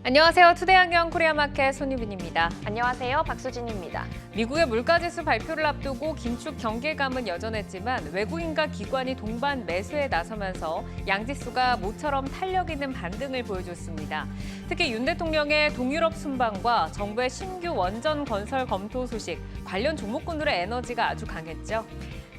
안녕하세요. 투데이안경 코리아마켓 손유빈입니다. 안녕하세요. 박수진입니다. 미국의 물가지수 발표를 앞두고 긴축 경계감은 여전했지만 외국인과 기관이 동반 매수에 나서면서 양지수가 모처럼 탄력 있는 반등을 보여줬습니다. 특히 윤 대통령의 동유럽 순방과 정부의 신규 원전 건설 검토 소식, 관련 종목군들의 에너지가 아주 강했죠.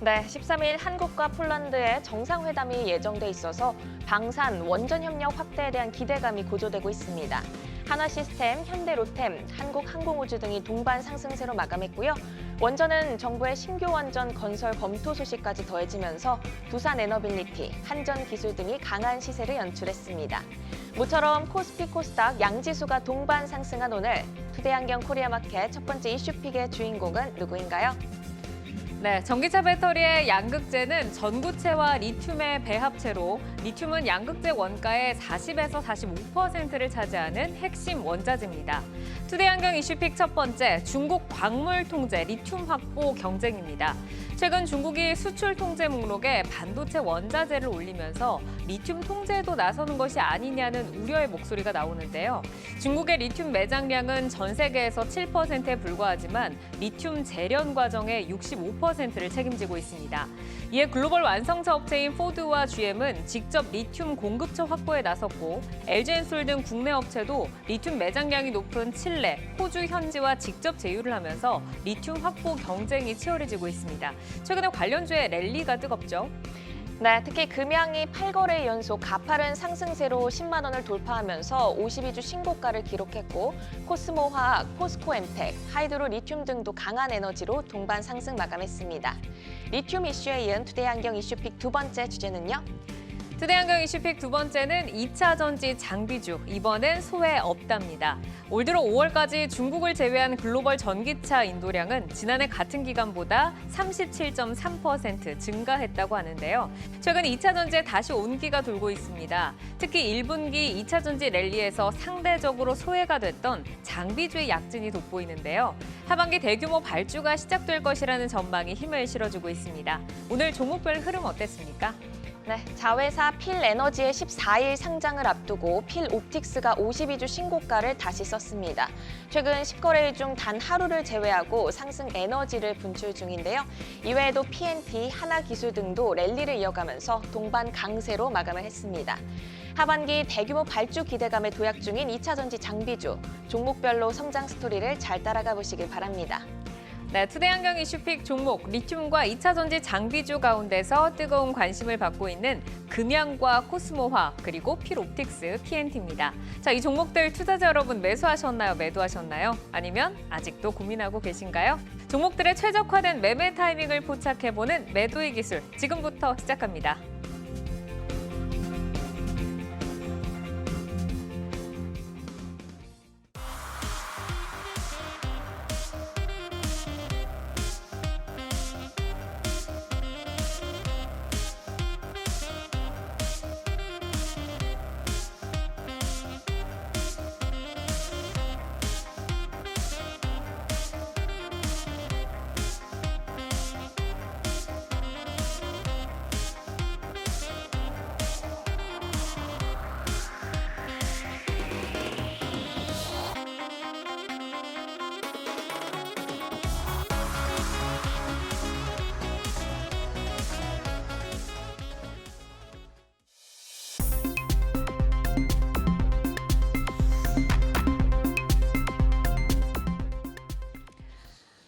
네, 13일 한국과 폴란드의 정상회담이 예정돼 있어서 방산, 원전 협력 확대에 대한 기대감이 고조되고 있습니다. 한화시스템, 현대로템, 한국항공우주 등이 동반 상승세로 마감했고요. 원전은 정부의 신규 원전 건설 검토 소식까지 더해지면서 두산에너빌리티, 한전기술 등이 강한 시세를 연출했습니다. 모처럼 코스피 코스닥 양지수가 동반 상승한 오늘 투데이안경 코리아마켓 첫 번째 이슈픽의 주인공은 누구인가요? 네, 전기차 배터리의 양극재는 전구체와 리튬의 배합체로 리튬은 양극재 원가의 40에서 45%를 차지하는 핵심 원자재입니다. 투데이안경 이슈픽 첫 번째, 중국 광물 통제 리튬 확보 경쟁입니다. 최근 중국이 수출 통제 목록에 반도체 원자재를 올리면서 리튬 통제에도 나서는 것이 아니냐는 우려의 목소리가 나오는데요. 중국의 리튬 매장량은 전 세계에서 7%에 불과하지만 리튬 재련 과정의 65%를 책임지고 있습니다. 이에 글로벌 완성차 업체인 포드와 GM은 직접 리튬 공급처 확보에 나섰고 LG엔솔 등 국내 업체도 리튬 매장량이 높은 칠레, 호주 현지와 직접 제휴를 하면서 리튬 확보 경쟁이 치열해지고 있습니다. 최근에 관련주의 랠리가 뜨겁죠. 네, 특히 금양이 8거래 연속 가파른 상승세로 10만 원을 돌파하면서 52주 신고가를 기록했고 코스모화학, 포스코엠텍, 하이드로 리튬 등도 강한 에너지로 동반 상승 마감했습니다. 리튬 이슈에 이은 투데이안경 이슈픽 두 번째 주제는요? 투데이안경 이슈픽 두 번째는 2차 전지 장비주, 이번엔 소외 없답니다. 올 들어 5월까지 중국을 제외한 글로벌 전기차 인도량은 지난해 같은 기간보다 37.3% 증가했다고 하는데요. 최근 2차 전지에 다시 온기가 돌고 있습니다. 특히 1분기 2차 전지 랠리에서 상대적으로 소외가 됐던 장비주의 약진이 돋보이는데요. 하반기 대규모 발주가 시작될 것이라는 전망이 힘을 실어주고 있습니다. 오늘 종목별 흐름 어땠습니까? 네, 자회사 필에너지의 14일 상장을 앞두고 필옵틱스가 52주 신고가를 다시 썼습니다. 최근 10거래일 중 단 하루를 제외하고 상승 에너지를 분출 중인데요. 이외에도 PNT, 하나기술 등도 랠리를 이어가면서 동반 강세로 마감을 했습니다. 하반기 대규모 발주 기대감에 도약 중인 2차 전지 장비주, 종목별로 성장 스토리를 잘 따라가 보시길 바랍니다. 네, 투데이안경 이슈픽 종목 리튬과 2차 전지 장비주 가운데서 뜨거운 관심을 받고 있는 금양과 코스모화 그리고 필옵틱스, PNT입니다. 자, 이 종목들 투자자 여러분 매수하셨나요? 매도하셨나요? 아니면 아직도 고민하고 계신가요? 종목들의 최적화된 매매 타이밍을 포착해보는 매도의 기술 지금부터 시작합니다.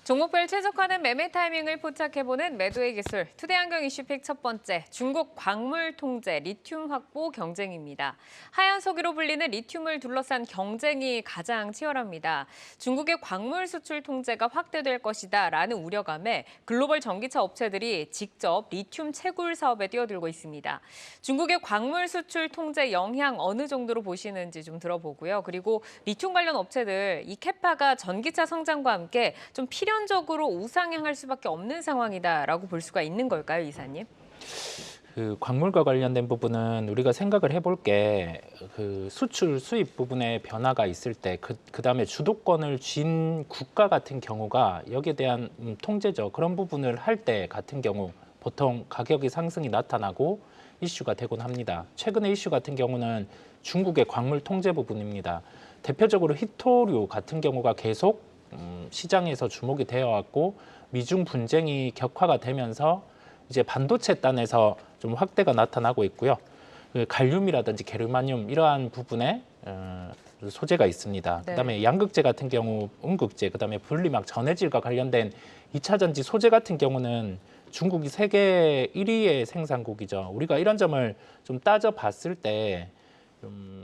종목별 최적화된 매매 타이밍을 포착해보는 매도의 기술, 투데이안경 이슈픽 첫 번째, 중국 광물 통제 리튬 확보 경쟁입니다. 하얀 석유로 불리는 리튬을 둘러싼 경쟁이 가장 치열합니다. 중국의 광물 수출 통제가 확대될 것이다라는 우려감에 글로벌 전기차 업체들이 직접 리튬 채굴 사업에 뛰어들고 있습니다. 중국의 광물 수출 통제 영향 어느 정도로 보시는지 좀 들어보고요. 그리고 리튬 관련 업체들, 이 캐파가 전기차 성장과 함께 좀 필연적으로 우상향할 수밖에 없는 상황이다라고 볼 수가 있는 걸까요, 이사님? 그 광물과 관련된 부분은 우리가 생각을 해볼 게 그 수출 수입 부분에 변화가 있을 때 그다음에 주도권을 쥔 국가 같은 경우가 여기에 대한 통제죠. 그런 부분을 할 때 같은 경우 보통 가격의 상승이 나타나고 이슈가 되곤 합니다. 최근의 이슈 같은 경우는 중국의 광물 통제 부분입니다. 대표적으로 히토류 같은 경우가 계속 시장에서 주목이 되어 왔고 미중 분쟁이 격화가 되면서 이제 반도체 단에서 좀 확대가 나타나고 있고요. 그 갈륨이라든지 게르마늄 이러한 부분에 소재가 있습니다. 네. 그다음에 양극재 같은 경우 음극재, 그다음에 분리막 전해질과 관련된 2차 전지 소재 같은 경우는 중국이 세계 1위의 생산국이죠. 우리가 이런 점을 좀 따져봤을 때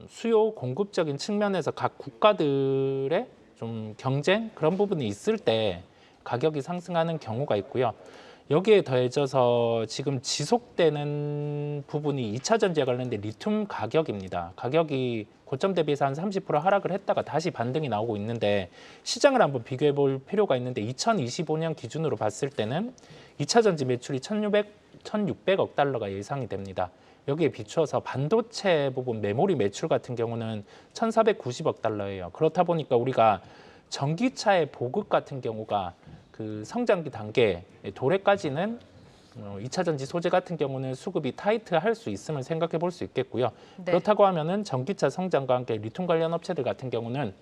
수요 공급적인 측면에서 각 국가들의 좀 경쟁 그런 부분이 있을 때 가격이 상승하는 경우가 있고요. 여기에 더해져서 지금 지속되는 부분이 2차 전지에 관련된 리튬 가격입니다. 가격이 고점 대비해서 한 30% 하락을 했다가 다시 반등이 나오고 있는데 시장을 한번 비교해 볼 필요가 있는데 2025년 기준으로 봤을 때는 2차 전지 매출이 1,600억 달러가 예상이 됩니다. 여기에 비추어서 반도체 부분 메모리 매출 같은 경우는 1,490억 달러예요. 그렇다 보니까 우리가 전기차의 보급 같은 경우가 그 성장기 단계 도래까지는 2차 전지 소재 같은 경우는 수급이 타이트할 수 있음을 생각해 볼 수 있겠고요. 네. 그렇다고 하면은 전기차 성장과 함께 리튬 관련 업체들 같은 경우는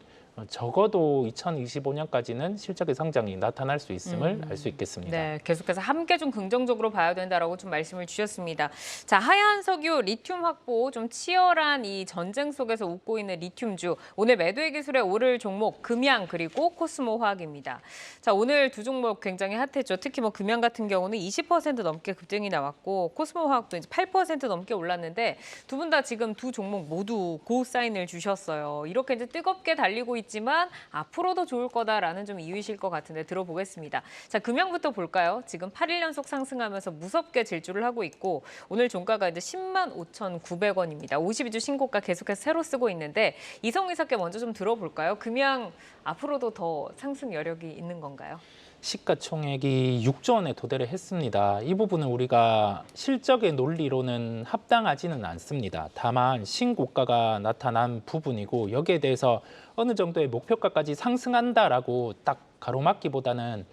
적어도 2025년까지는 실적의 성장이 나타날 수 있음을 알 수 있겠습니다. 네, 계속해서 함께 좀 긍정적으로 봐야 된다라고 좀 말씀을 주셨습니다. 자, 하얀 석유 리튬 확보 좀 치열한 이 전쟁 속에서 웃고 있는 리튬주. 오늘 매도의 기술에 오를 종목 금양 그리고 코스모 화학입니다. 자, 오늘 두 종목 굉장히 핫했죠. 특히 뭐 금양 같은 경우는 20% 넘게 급등이 나왔고 코스모 화학도 이제 8% 넘게 올랐는데 두 분 다 지금 두 종목 모두 고 사인을 주셨어요. 이렇게 이제 뜨겁게 달리고 있지만 앞으로도 좋을 거다라는 좀 이유이실 것 같은데 들어보겠습니다. 자, 금양부터 볼까요? 지금 8일 연속 상승하면서 무섭게 질주를 하고 있고 오늘 종가가 이제 105,900원입니다. 52주 신고가 계속해서 새로 쓰고 있는데 이성희 사께 먼저 좀 들어볼까요? 금양 앞으로도 더 상승 여력이 있는 건가요? 시가총액이 6조 원에 도달을 했습니다. 이 부분은 우리가 실적의 논리로는 합당하지는 않습니다. 다만 신고가가 나타난 부분이고 여기에 대해서 어느 정도의 목표가까지 상승한다라고 딱 가로막기보다는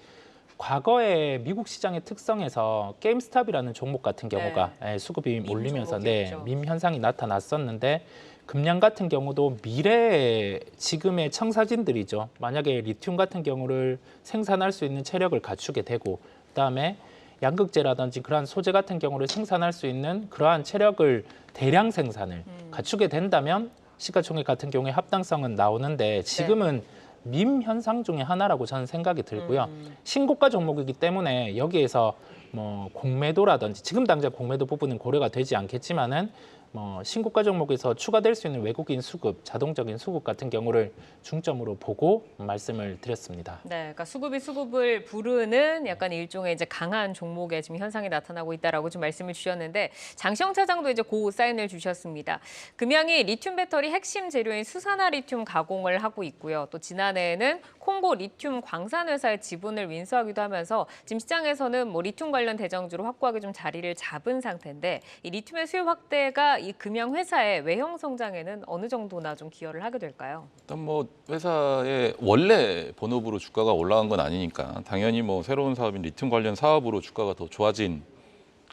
과거에 미국 시장의 특성에서 게임스탑이라는 종목 같은 경우가 수급이 몰리면서 밈 현상이 나타났었는데 금양 같은 경우도 미래의 지금의 청사진들이죠. 만약에 리튬 같은 경우를 생산할 수 있는 체력을 갖추게 되고 그다음에 양극재라든지 그러한 소재 같은 경우를 생산할 수 있는 그러한 체력을 대량 생산을 갖추게 된다면 시가총액 같은 경우에 합당성은 나오는데 지금은 밈 현상 중에 하나라고 저는 생각이 들고요. 신고가 종목이기 때문에 여기에서 뭐 공매도라든지 지금 당장 공매도 부분은 고려가 되지 않겠지만은 뭐 신고가 종목에서 추가될 수 있는 외국인 수급, 자동적인 수급 같은 경우를 중점으로 보고 말씀을 드렸습니다. 네, 그러니까 수급이 수급을 부르는 약간 일종의 이제 강한 종목의 지금 현상이 나타나고 있다라고 좀 말씀을 주셨는데 장시영 차장도 이제 고 사인을 주셨습니다. 금양이 리튬 배터리 핵심 재료인 수산화 리튬 가공을 하고 있고요. 또 지난해에는 콩고 리튬 광산 회사의 지분을 인수하기도 하면서 지금 시장에서는 뭐 리튬 관련 대장주로 확고하게 좀 자리를 잡은 상태인데 이 리튬의 수요 확대가 이 금양 회사의 외형 성장에는 어느 정도나 좀 기여를 하게 될까요? 일단 뭐 회사의 원래 본업으로 주가가 올라간 건 아니니까 당연히 뭐 새로운 사업인 리튬 관련 사업으로 주가가 더 좋아진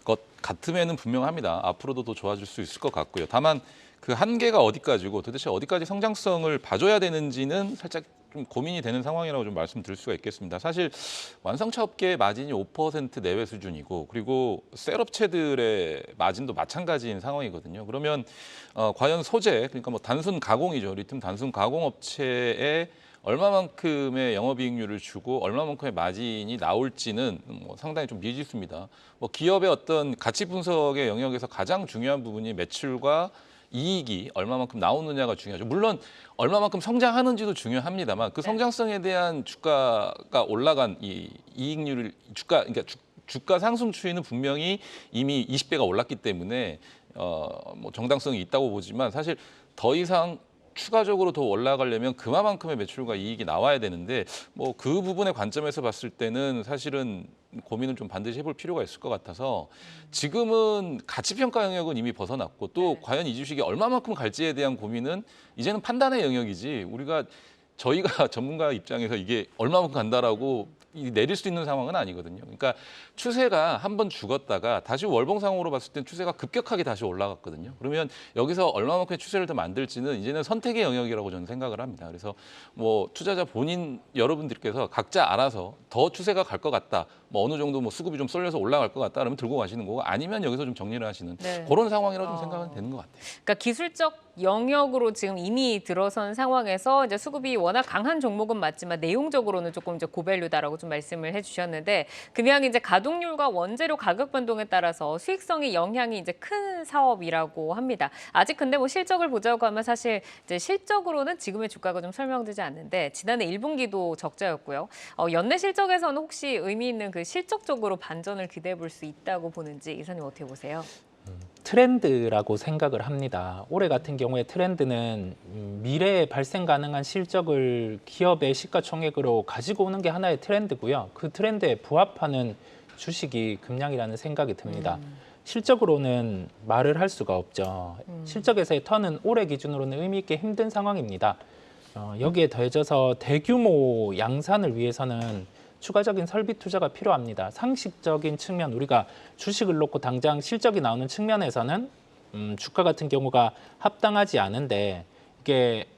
것 같음에는 분명합니다. 앞으로도 더 좋아질 수 있을 것 같고요. 다만 그 한계가 어디까지고 도대체 어디까지 성장성을 봐줘야 되는지는 살짝 좀 고민이 되는 상황이라고 좀 말씀드릴 수가 있겠습니다. 사실 완성차 업계의 마진이 5% 내외 수준이고 그리고 셀업체들의 마진도 마찬가지인 상황이거든요. 그러면 과연 소재, 그러니까 뭐 단순 가공이죠. 리튬 단순 가공 업체에 얼마만큼의 영업이익률을 주고 얼마만큼의 마진이 나올지는 뭐 상당히 좀 미지수입니다. 뭐 기업의 어떤 가치 분석의 영역에서 가장 중요한 부분이 매출과 이익이 얼마만큼 나오느냐가 중요하죠. 물론 얼마만큼 성장하는지도 중요합니다만 그 성장성에 대한 주가가 올라간 이 이익률을 그러니까 주가 상승 추이는 분명히 이미 20배가 올랐기 때문에 뭐 정당성이 있다고 보지만 사실 더 이상 추가적으로 더 올라가려면 그만큼의 매출과 이익이 나와야 되는데 뭐 그 부분의 관점에서 봤을 때는 사실은 고민을 좀 반드시 해볼 필요가 있을 것 같아서 지금은 가치평가 영역은 이미 벗어났고 또 과연 이 주식이 얼마만큼 갈지에 대한 고민은 이제는 판단의 영역이지 저희가 전문가 입장에서 이게 얼마만큼 간다라고 내릴 수 있는 상황은 아니거든요. 그러니까 추세가 한번 죽었다가 다시 월봉상으로 봤을 땐 추세가 급격하게 다시 올라갔거든요. 그러면 여기서 얼마만큼의 추세를 더 만들지는 이제는 선택의 영역이라고 저는 생각을 합니다. 그래서 뭐 투자자 본인 여러분들께서 각자 알아서 더 추세가 갈 것 같다. 뭐 어느 정도 뭐 수급이 좀 쏠려서 올라갈 것 같다. 그러면 들고 가시는 거고 아니면 여기서 좀 정리를 하시는 네. 그런 상황이라고 좀 생각은 되는 것 같아요. 그러니까 기술적 영역으로 지금 이미 들어선 상황에서 이제 수급이 워낙 강한 종목은 맞지만 내용적으로는 조금 이제 고밸류다라고 좀 말씀을 해주셨는데 금양이 이제 가동률과 원재료 가격 변동에 따라서 수익성의 영향이 이제 큰 사업이라고 합니다. 아직 근데 뭐 실적을 보자고 하면 사실 이제 실적으로는 지금의 주가가 좀 설명되지 않는데 지난해 1분기도 적자였고요. 연내 실적에서는 혹시 의미 있는 그 실적적으로 반전을 기대해 볼 수 있다고 보는지 이사님 어떻게 보세요? 트렌드라고 생각을 합니다. 올해 같은 경우에 트렌드는 미래에 발생 가능한 실적을 기업의 시가총액으로 가지고 오는 게 하나의 트렌드고요. 그 트렌드에 부합하는 주식이 금양이라는 생각이 듭니다. 실적으로는 말을 할 수가 없죠. 실적에서의 턴은 올해 기준으로는 의미 있게 힘든 상황입니다. 여기에 더해져서 대규모 양산을 위해서는 추가적인 설비 투자가 필요합니다. 상식적인 측면, 우리가 주식을 놓고 당장 실적이 나오는 측면에서는 주가 같은 경우가 합당하지 않은데 이게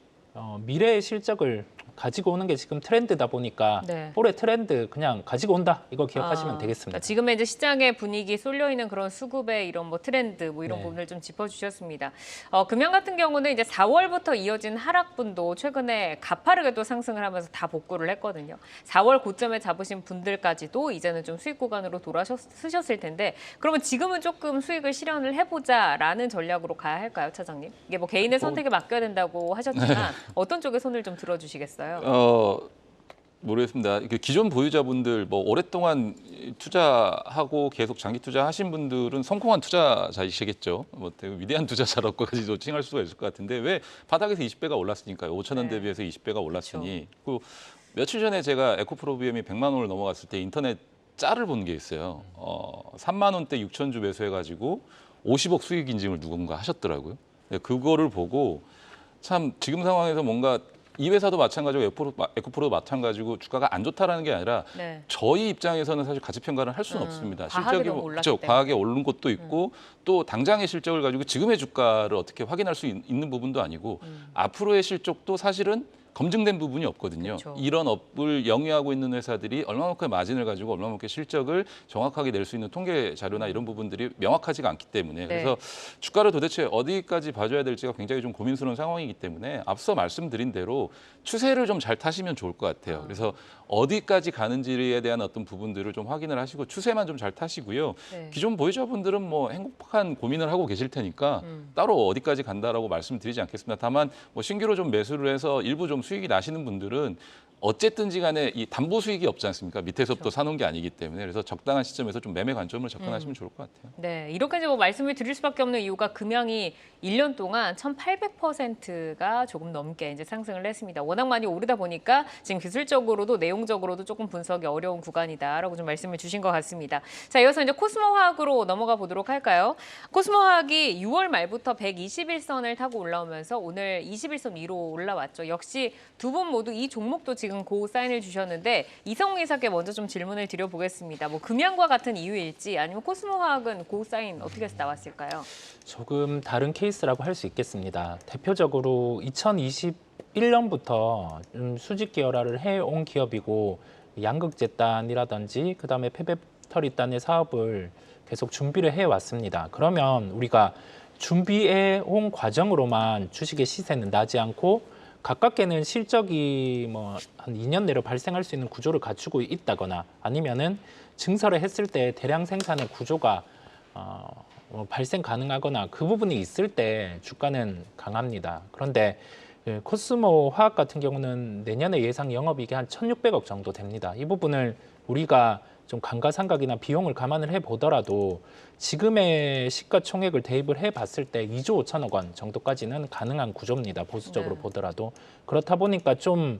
미래의 실적을 가지고 오는 게 지금 트렌드다 보니까 네. 올해 트렌드 그냥 가지고 온다 이거 기억하시면 되겠습니다. 그러니까 지금의 이제 시장의 분위기 쏠려 있는 그런 수급의 이런 뭐 트렌드 뭐 이런 네. 부분을 좀 짚어주셨습니다. 금양 같은 경우는 이제 4월부터 이어진 하락분도 최근에 가파르게 또 상승을 하면서 다 복구를 했거든요. 4월 고점에 잡으신 분들까지도 이제는 좀 수익 구간으로 돌아서셨을 텐데 그러면 지금은 조금 수익을 실현을 해보자라는 전략으로 가야 할까요, 차장님? 이게 뭐 개인의 선택에 맡겨야 된다고 하셨지만 어떤 쪽에 손을 좀 들어주시겠어요? 모르겠습니다. 기존 보유자분들 뭐 오랫동안 투자하고 계속 장기 투자하신 분들은 성공한 투자자이시겠죠. 뭐 되게 위대한 투자자라고까지도 칭할 수가 있을 것 같은데 왜 바닥에서 20배가 올랐으니까요. 5천 원 네. 대비해서 20배가 올랐으니. 그 며칠 전에 제가 에코프로비엠이 100만 원을 넘어갔을 때 인터넷 짤을 본 게 있어요. 3만 원대 6천 주 매수해가지고 50억 수익 인증을 누군가 하셨더라고요. 그거를 보고 참 지금 상황에서 뭔가 이 회사도 마찬가지고 에코프로도 마찬가지고 주가가 안 좋다라는 게 아니라 네. 저희 입장에서는 사실 가치 평가를 할 수는 없습니다. 과하게 실적이 너무 올랐기 그렇죠. 때문에. 과하게 오른 것도 있고 또 당장의 실적을 가지고 지금의 주가를 어떻게 확인할 수 있는 부분도 아니고 앞으로의 실적도 사실은 검증된 부분이 없거든요. 그렇죠. 이런 업을 영위하고 있는 회사들이 얼마만큼의 마진을 가지고 얼마만큼의 실적을 정확하게 낼 수 있는 통계 자료나 이런 부분들이 명확하지가 않기 때문에 그래서 주가를 도대체 어디까지 봐줘야 될지가 굉장히 좀 고민스러운 상황이기 때문에 앞서 말씀드린 대로 추세를 좀 잘 타시면 좋을 것 같아요. 그래서 어디까지 가는지에 대한 어떤 부분들을 좀 확인을 하시고 추세만 좀 잘 타시고요. 네. 기존 보유자분들은 뭐 행복한 고민을 하고 계실 테니까 따로 어디까지 간다라고 말씀드리지 않겠습니다. 다만 뭐 신규로 좀 매수를 해서 일부 좀 수익이 나시는 분들은 어쨌든지 간에 이 담보 수익이 없지 않습니까? 밑에서부터 사놓은 게 아니기 때문에 그래서 적당한 시점에서 좀 매매 관점을 접근하시면 좋을 것 같아요. 네, 이렇게까지 뭐 말씀을 드릴 수밖에 없는 이유가 금양이 1년 동안 1,800%가 조금 넘게 이제 상승을 했습니다. 워낙 많이 오르다 보니까 지금 기술적으로도 내용적으로도 조금 분석이 어려운 구간이다라고 좀 말씀을 주신 것 같습니다. 자, 이어서 이제 코스모화학으로 넘어가 보도록 할까요? 코스모화학이 6월 말부터 121선을 타고 올라오면서 오늘 21선 위로 올라왔죠. 역시 두 분 모두 이 종목도 지금 고 사인을 주셨는데 이성웅 이사께 먼저 좀 질문을 드려보겠습니다. 뭐 금양과 같은 이유일지 아니면 코스모화학은 고 사인 어떻게 해서 나왔을까요? 조금 다른 케이스라고 할 수 있겠습니다. 대표적으로 2021년부터 수직 계열화를 해온 기업이고 양극재단이라든지 그다음에 폐배터리단의 사업을 계속 준비를 해왔습니다. 그러면 우리가 준비해온 과정으로만 주식의 시세는 나지 않고 가깝게는 실적이 뭐 한 2년 내로 발생할 수 있는 구조를 갖추고 있다거나 아니면은 증설을 했을 때 대량 생산의 구조가 발생 가능하거나 그 부분이 있을 때 주가는 강합니다. 그런데 코스모 화학 같은 경우는 내년에 예상 영업이익이 한 1,600억 정도 됩니다. 이 부분을 우리가 좀 감가상각이나 비용을 감안을 해보더라도 지금의 시가총액을 대입을 해봤을 때 2조 5천억 원 정도까지는 가능한 구조입니다. 보수적으로 네. 보더라도. 그렇다 보니까 좀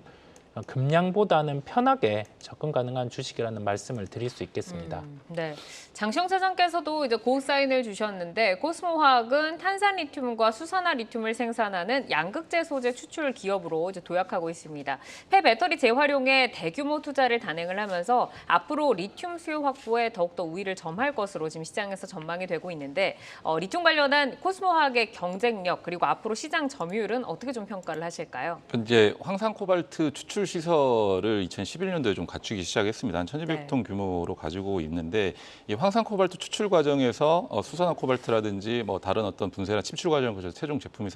금량보다는 편하게 접근 가능한 주식이라는 말씀을 드릴 수 있겠습니다. 네. 장시영 차장께서도 이제 고 사인을 주셨는데 코스모화학은 탄산 리튬과 수산화 리튬을 생산하는 양극재 소재 추출 기업으로 이제 도약하고 있습니다. 폐배터리 재활용에 대규모 투자를 단행을 하면서 앞으로 리튬 수요 확보에 더욱더 우위를 점할 것으로 지금 시장에서 전망이 되고 있는데 리튬 관련한 코스모화학의 경쟁력 그리고 앞으로 시장 점유율은 어떻게 좀 평가를 하실까요? 현재 황산 코발트 추출 시설을 2011년도에 좀 갖추기 시작했습니다. 한 1,200톤 규모로 가지고 있는데 이 황산 코발트 추출 과정에서 수산화 코발트라든지 뭐 다른 어떤 분쇄나 침출 과정을 거쳐서 최종 제품이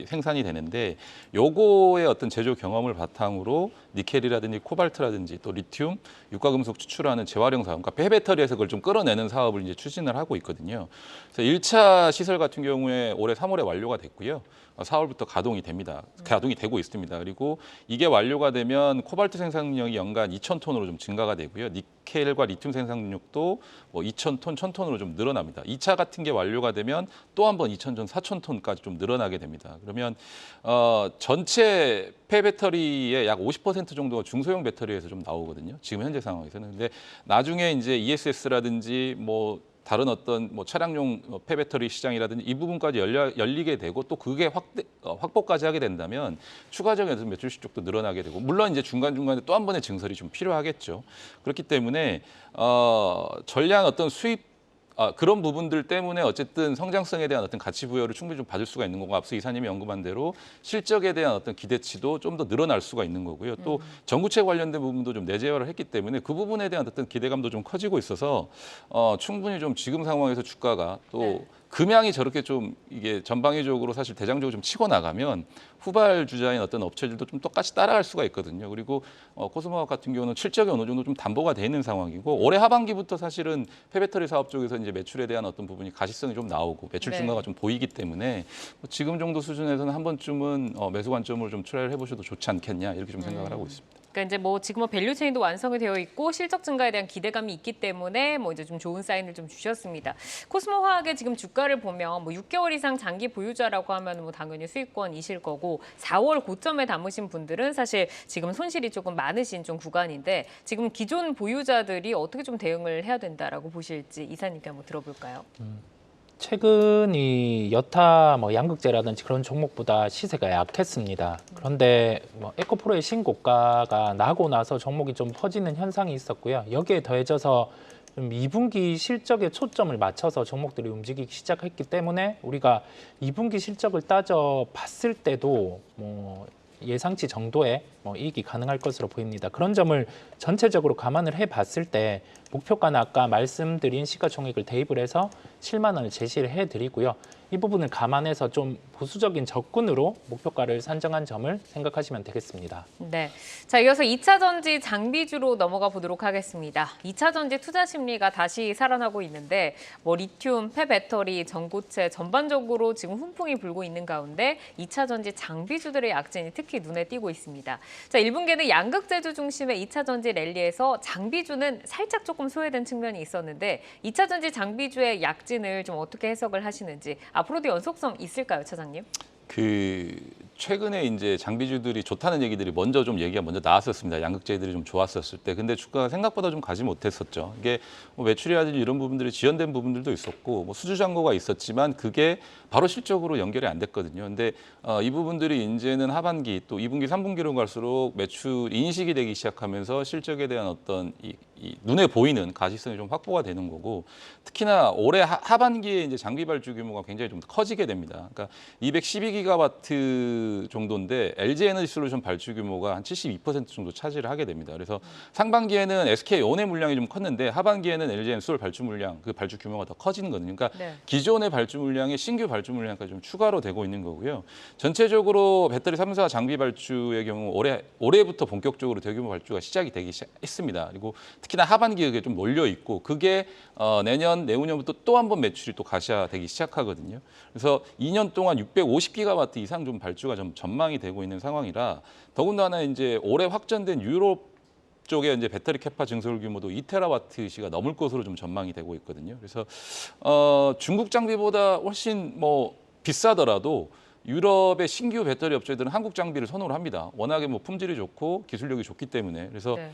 생산이 되는데 요거의 어떤 제조 경험을 바탕으로 니켈이라든지 코발트라든지 또 리튬, 유가금속 추출하는 재활용 사업, 그러니까 폐배터리에서 그걸 좀 끌어내는 사업을 이제 추진을 하고 있거든요. 그래서 1차 시설 같은 경우에 올해 3월에 완료가 됐고요. 4월부터 가동이 됩니다. 가동이 되고 있습니다. 그리고 이게 완료가 되면 코발트 생산량이 연간 2,000톤으로 좀 증가가 되고요. 니켈과 리튬 생산력도 뭐 2,000톤, 1,000톤으로 좀 늘어납니다. 2차 같은 게 완료가 되면 또 한 번 2,000톤, 4,000톤까지 좀 늘어나게 됩니다. 그러면 전체 폐배터리의 약 50% 정도가 중소형 배터리에서 좀 나오거든요. 지금 현재 상황에서는. 근데 나중에 이제 ESS라든지 뭐 다른 어떤 뭐 차량용 폐배터리 시장이라든지 이 부분까지 열리게 되고 또 그게 확보까지 하게 된다면 추가적인 매출 실적도 늘어나게 되고 물론 이제 중간중간에 또 한 번의 증설이 좀 필요하겠죠. 그렇기 때문에 전량 어떤 수입 그런 부분들 때문에 어쨌든 성장성에 대한 어떤 가치 부여를 충분히 좀 받을 수가 있는 거고 앞서 이사님이 언급한 대로 실적에 대한 어떤 기대치도 좀 더 늘어날 수가 있는 거고요. 또 전구체 관련된 부분도 좀 내재화를 했기 때문에 그 부분에 대한 어떤 기대감도 좀 커지고 있어서 충분히 좀 지금 상황에서 주가가 또 금양이 저렇게 좀 이게 전방위적으로 사실 대장적으로 좀 치고 나가면 후발 주자인 어떤 업체들도 좀 똑같이 따라갈 수가 있거든요. 그리고 코스모화학 같은 경우는 실적이 어느 정도 좀 담보가 돼 있는 상황이고 올해 하반기부터 사실은 폐배터리 사업 쪽에서 이제 매출에 대한 어떤 부분이 가시성이 좀 나오고 매출 증가가 좀 보이기 때문에 지금 정도 수준에서는 한 번쯤은 매수 관점으로 좀 트라이를 해보셔도 좋지 않겠냐 이렇게 좀 생각을 하고 있습니다. 그러니까 이제 뭐 지금은 밸류 체인도 완성이 되어 있고 실적 증가에 대한 기대감이 있기 때문에 뭐 이제 좀 좋은 사인을 좀 주셨습니다. 코스모화학의 지금 주가를 보면 뭐 6개월 이상 장기 보유자라고 하면 뭐 당연히 수익권이실 거고 4월 고점에 담으신 분들은 사실 지금 손실이 조금 많으신 좀 구간인데 지금 기존 보유자들이 어떻게 좀 대응을 해야 된다라고 보실지 이사님께 한번 들어볼까요? 최근 이 여타 뭐 양극재라든지 그런 종목보다 시세가 약했습니다. 그런데 뭐 에코프로의 신고가가 나고 나서 종목이 좀 퍼지는 현상이 있었고요. 여기에 더해져서 좀 2분기 실적에 초점을 맞춰서 종목들이 움직이기 시작했기 때문에 우리가 2분기 실적을 따져 봤을 때도 뭐 예상치 정도의 이익이 가능할 것으로 보입니다. 그런 점을 전체적으로 감안을 해봤을 때 목표가는 아까 말씀드린 시가총액을 대입을 해서 7만 원을 제시를 해드리고요. 이 부분을 감안해서 좀 보수적인 접근으로 목표가를 산정한 점을 생각하시면 되겠습니다. 네. 자, 이어서 2차 전지 장비주로 넘어가 보도록 하겠습니다. 2차 전지 투자 심리가 다시 살아나고 있는데 뭐 리튬, 폐배터리, 전고체 전반적으로 지금 훈풍이 불고 있는 가운데 2차 전지 장비주들의 약진이 특히 눈에 띄고 있습니다. 자, 1분기에는 양극재주 중심의 2차 전지 랠리에서 장비주는 살짝 조금 소외된 측면이 있었는데 2차 전지 장비주의 약진을 좀 어떻게 해석을 하시는지 앞으로도 연속성 있을까요, 차장님? 최근에 이제 장비주들이 좋다는 얘기들이 먼저 나왔었습니다. 양극재들이 좀 좋았었을 때. 근데 주가가 생각보다 좀 가지 못했었죠. 이게 뭐 매출이라든지 이런 부분들이 지연된 부분들도 있었고 뭐 수주 잔고가 있었지만 그게 바로 실적으로 연결이 안 됐거든요. 근데 이 부분들이 이제는 하반기 또 2분기, 3분기로 갈수록 매출 인식이 되기 시작하면서 실적에 대한 어떤 이 눈에 보이는 가시성이 좀 확보가 되는 거고 특히나 올해 하반기에 이제 장비 발주 규모가 굉장히 좀 커지게 됩니다. 그러니까 212기가와트 정도인데 LG 에너지솔루션 발주 규모가 한 72% 정도 차지를 하게 됩니다. 그래서 상반기에는 SK온의 물량이 좀 컸는데 하반기에는 LG 에너지솔 발주 물량, 그 발주 규모가 더 커지는 거거든요. 그러니까 기존의 발주 물량에 신규 발주 물량까지 좀 추가로 되고 있는 거고요. 전체적으로 배터리 3사 장비 발주의 경우 올해부터 본격적으로 대규모 발주가 시작이 되기 시작했습니다. 그리고 특히나 하반기에 그게 좀 몰려 있고 그게 내후년부터 또 한 번 매출이 또 가시화되기 시작하거든요. 그래서 2년 동안 650기가와트 이상 좀 발주가 좀 전망이 되고 있는 상황이라 더군다나 이제 올해 확정된 유럽 쪽에 이제 배터리 캐파 증설 규모도 2테라와트시가 넘을 것으로 좀 전망이 되고 있거든요. 그래서 중국 장비보다 훨씬 뭐 비싸더라도 유럽의 신규 배터리 업체들은 한국 장비를 선호를 합니다. 워낙에 뭐 품질이 좋고 기술력이 좋기 때문에. 그래서 네.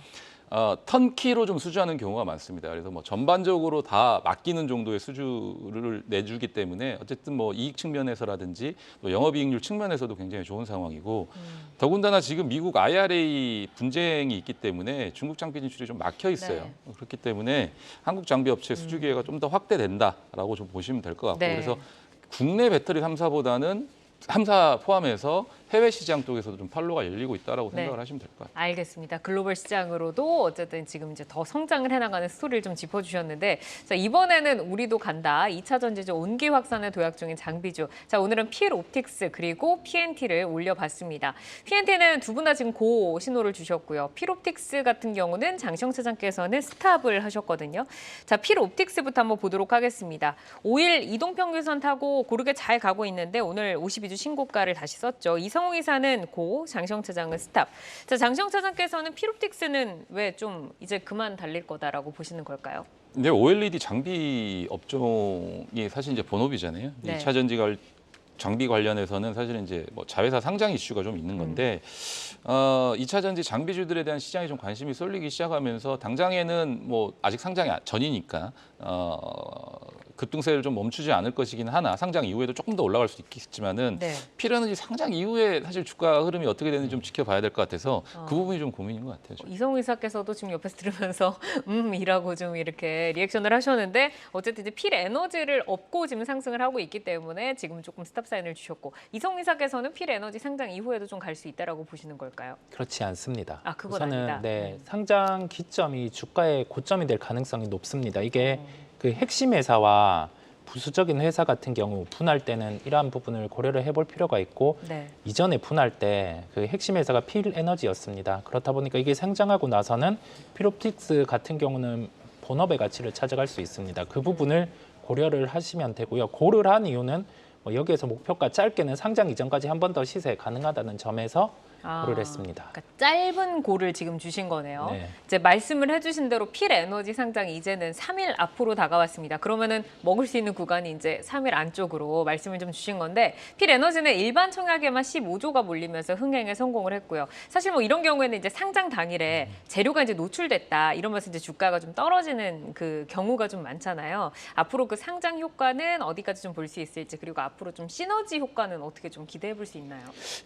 턴키로 좀 수주하는 경우가 많습니다. 그래서 뭐 전반적으로 다 맡기는 정도의 수주를 내주기 때문에 어쨌든 뭐 이익 측면에서라든지 또 영업이익률 측면에서도 굉장히 좋은 상황이고 더군다나 지금 미국 IRA 분쟁이 있기 때문에 중국 장비 진출이 좀 막혀 있어요. 네. 그렇기 때문에 한국 장비 업체 수주 기회가 좀 더 확대된다라고 좀 보시면 될 것 같고 네. 그래서 국내 배터리 3사보다는 3사 포함해서 해외 시장 쪽에서도 좀 판로가 열리고 있다라고 네. 생각을 하시면 될 것 같아요. 알겠습니다. 글로벌 시장으로도 어쨌든 지금 이제 더 성장을 해나가는 스토리를 좀 짚어주셨는데, 자 이번에는 우리도 간다. 2차 전지주 온기 확산을 도약 중인 장비주. 자 오늘은 필옵틱스 그리고 PNT를 올려봤습니다. PNT는 두 분 다 지금 고 신호를 주셨고요. 필옵틱스 같은 경우는 장시영 차장께서는 스탑을 하셨거든요. 자 필옵틱스부터 한번 보도록 하겠습니다. 5일 이동평균선 타고 고르게 잘 가고 있는데 오늘 52주 신고가를 다시 썼죠. 이성웅 이사는 고, 장시영 차장은 스탑. 자, 장시영 차장께서는 필옵틱스는 왜 좀 이제 그만 달릴 거다라고 보시는 걸까요? 근데 OLED 장비 업종이 사실 이제 본업이잖아요. 네. 2차 전지 장비 관련해서는 사실은 이제 뭐 자회사 상장 이슈가 좀 있는 건데 2차 전지 장비주들에 대한 시장에 좀 관심이 쏠리기 시작하면서 당장에는 뭐 아직 상장이 전이니까 급등세를 좀 멈추지 않을 것이긴 하나 상장 이후에도 조금 더 올라갈 수 있겠지만은 네. 필요한지 상장 이후에 사실 주가 흐름이 어떻게 되는지 좀 지켜봐야 될 것 같아서 그 부분이 좀 고민인 것 같아요. 저는. 이성우 이사께서도 지금 옆에서 들으면서 이라고 좀 이렇게 리액션을 하셨는데 어쨌든 이제 필에너지를 업고 지금 상승을 하고 있기 때문에 지금 조금 스탑 사인을 주셨고 이성우 이사께서는 필에너지 상장 이후에도 좀 갈 수 있다라고 보시는 걸까요? 그렇지 않습니다. 아, 그건 우선은 아니다. 네, 상장 기점이 주가의 고점이 될 가능성이 높습니다. 이게 그 핵심 회사와 부수적인 회사 같은 경우 분할 때는 이러한 부분을 고려를 해볼 필요가 있고 네. 이전에 분할 때 그 핵심 회사가 필에너지였습니다. 그렇다 보니까 이게 상장하고 나서는 필옵틱스 같은 경우는 본업의 가치를 찾아갈 수 있습니다. 그 부분을 고려를 하시면 되고요. 고를 한 이유는 뭐 여기에서 목표가 짧게는 상장 이전까지 한 번 더 시세 가능하다는 점에서 고를 했습니다. 그러니까 짧은 고를 지금 주신 거네요. 네. 이제 말씀을 해주신 대로 필에너지 상장이 이제는 3일 앞으로 다가왔습니다. 그러면은 먹을 수 있는 구간이 이제 3일 안쪽으로 말씀을 좀 주신 건데 필에너지는 일반 청약에만 15조가 몰리면서 흥행에 성공을 했고요. 사실 뭐 이런 경우에는 이제 상장 당일에 재료가 이제 노출됐다 이러면서 이제 주가가 좀 떨어지는 그 경우가 좀 많잖아요. 앞으로 그 상장 효과는 어디까지 좀 볼 수 있을지 그리고 앞으로 좀 시너지 효과는 어떻게 좀 기대해 볼 수 있나요?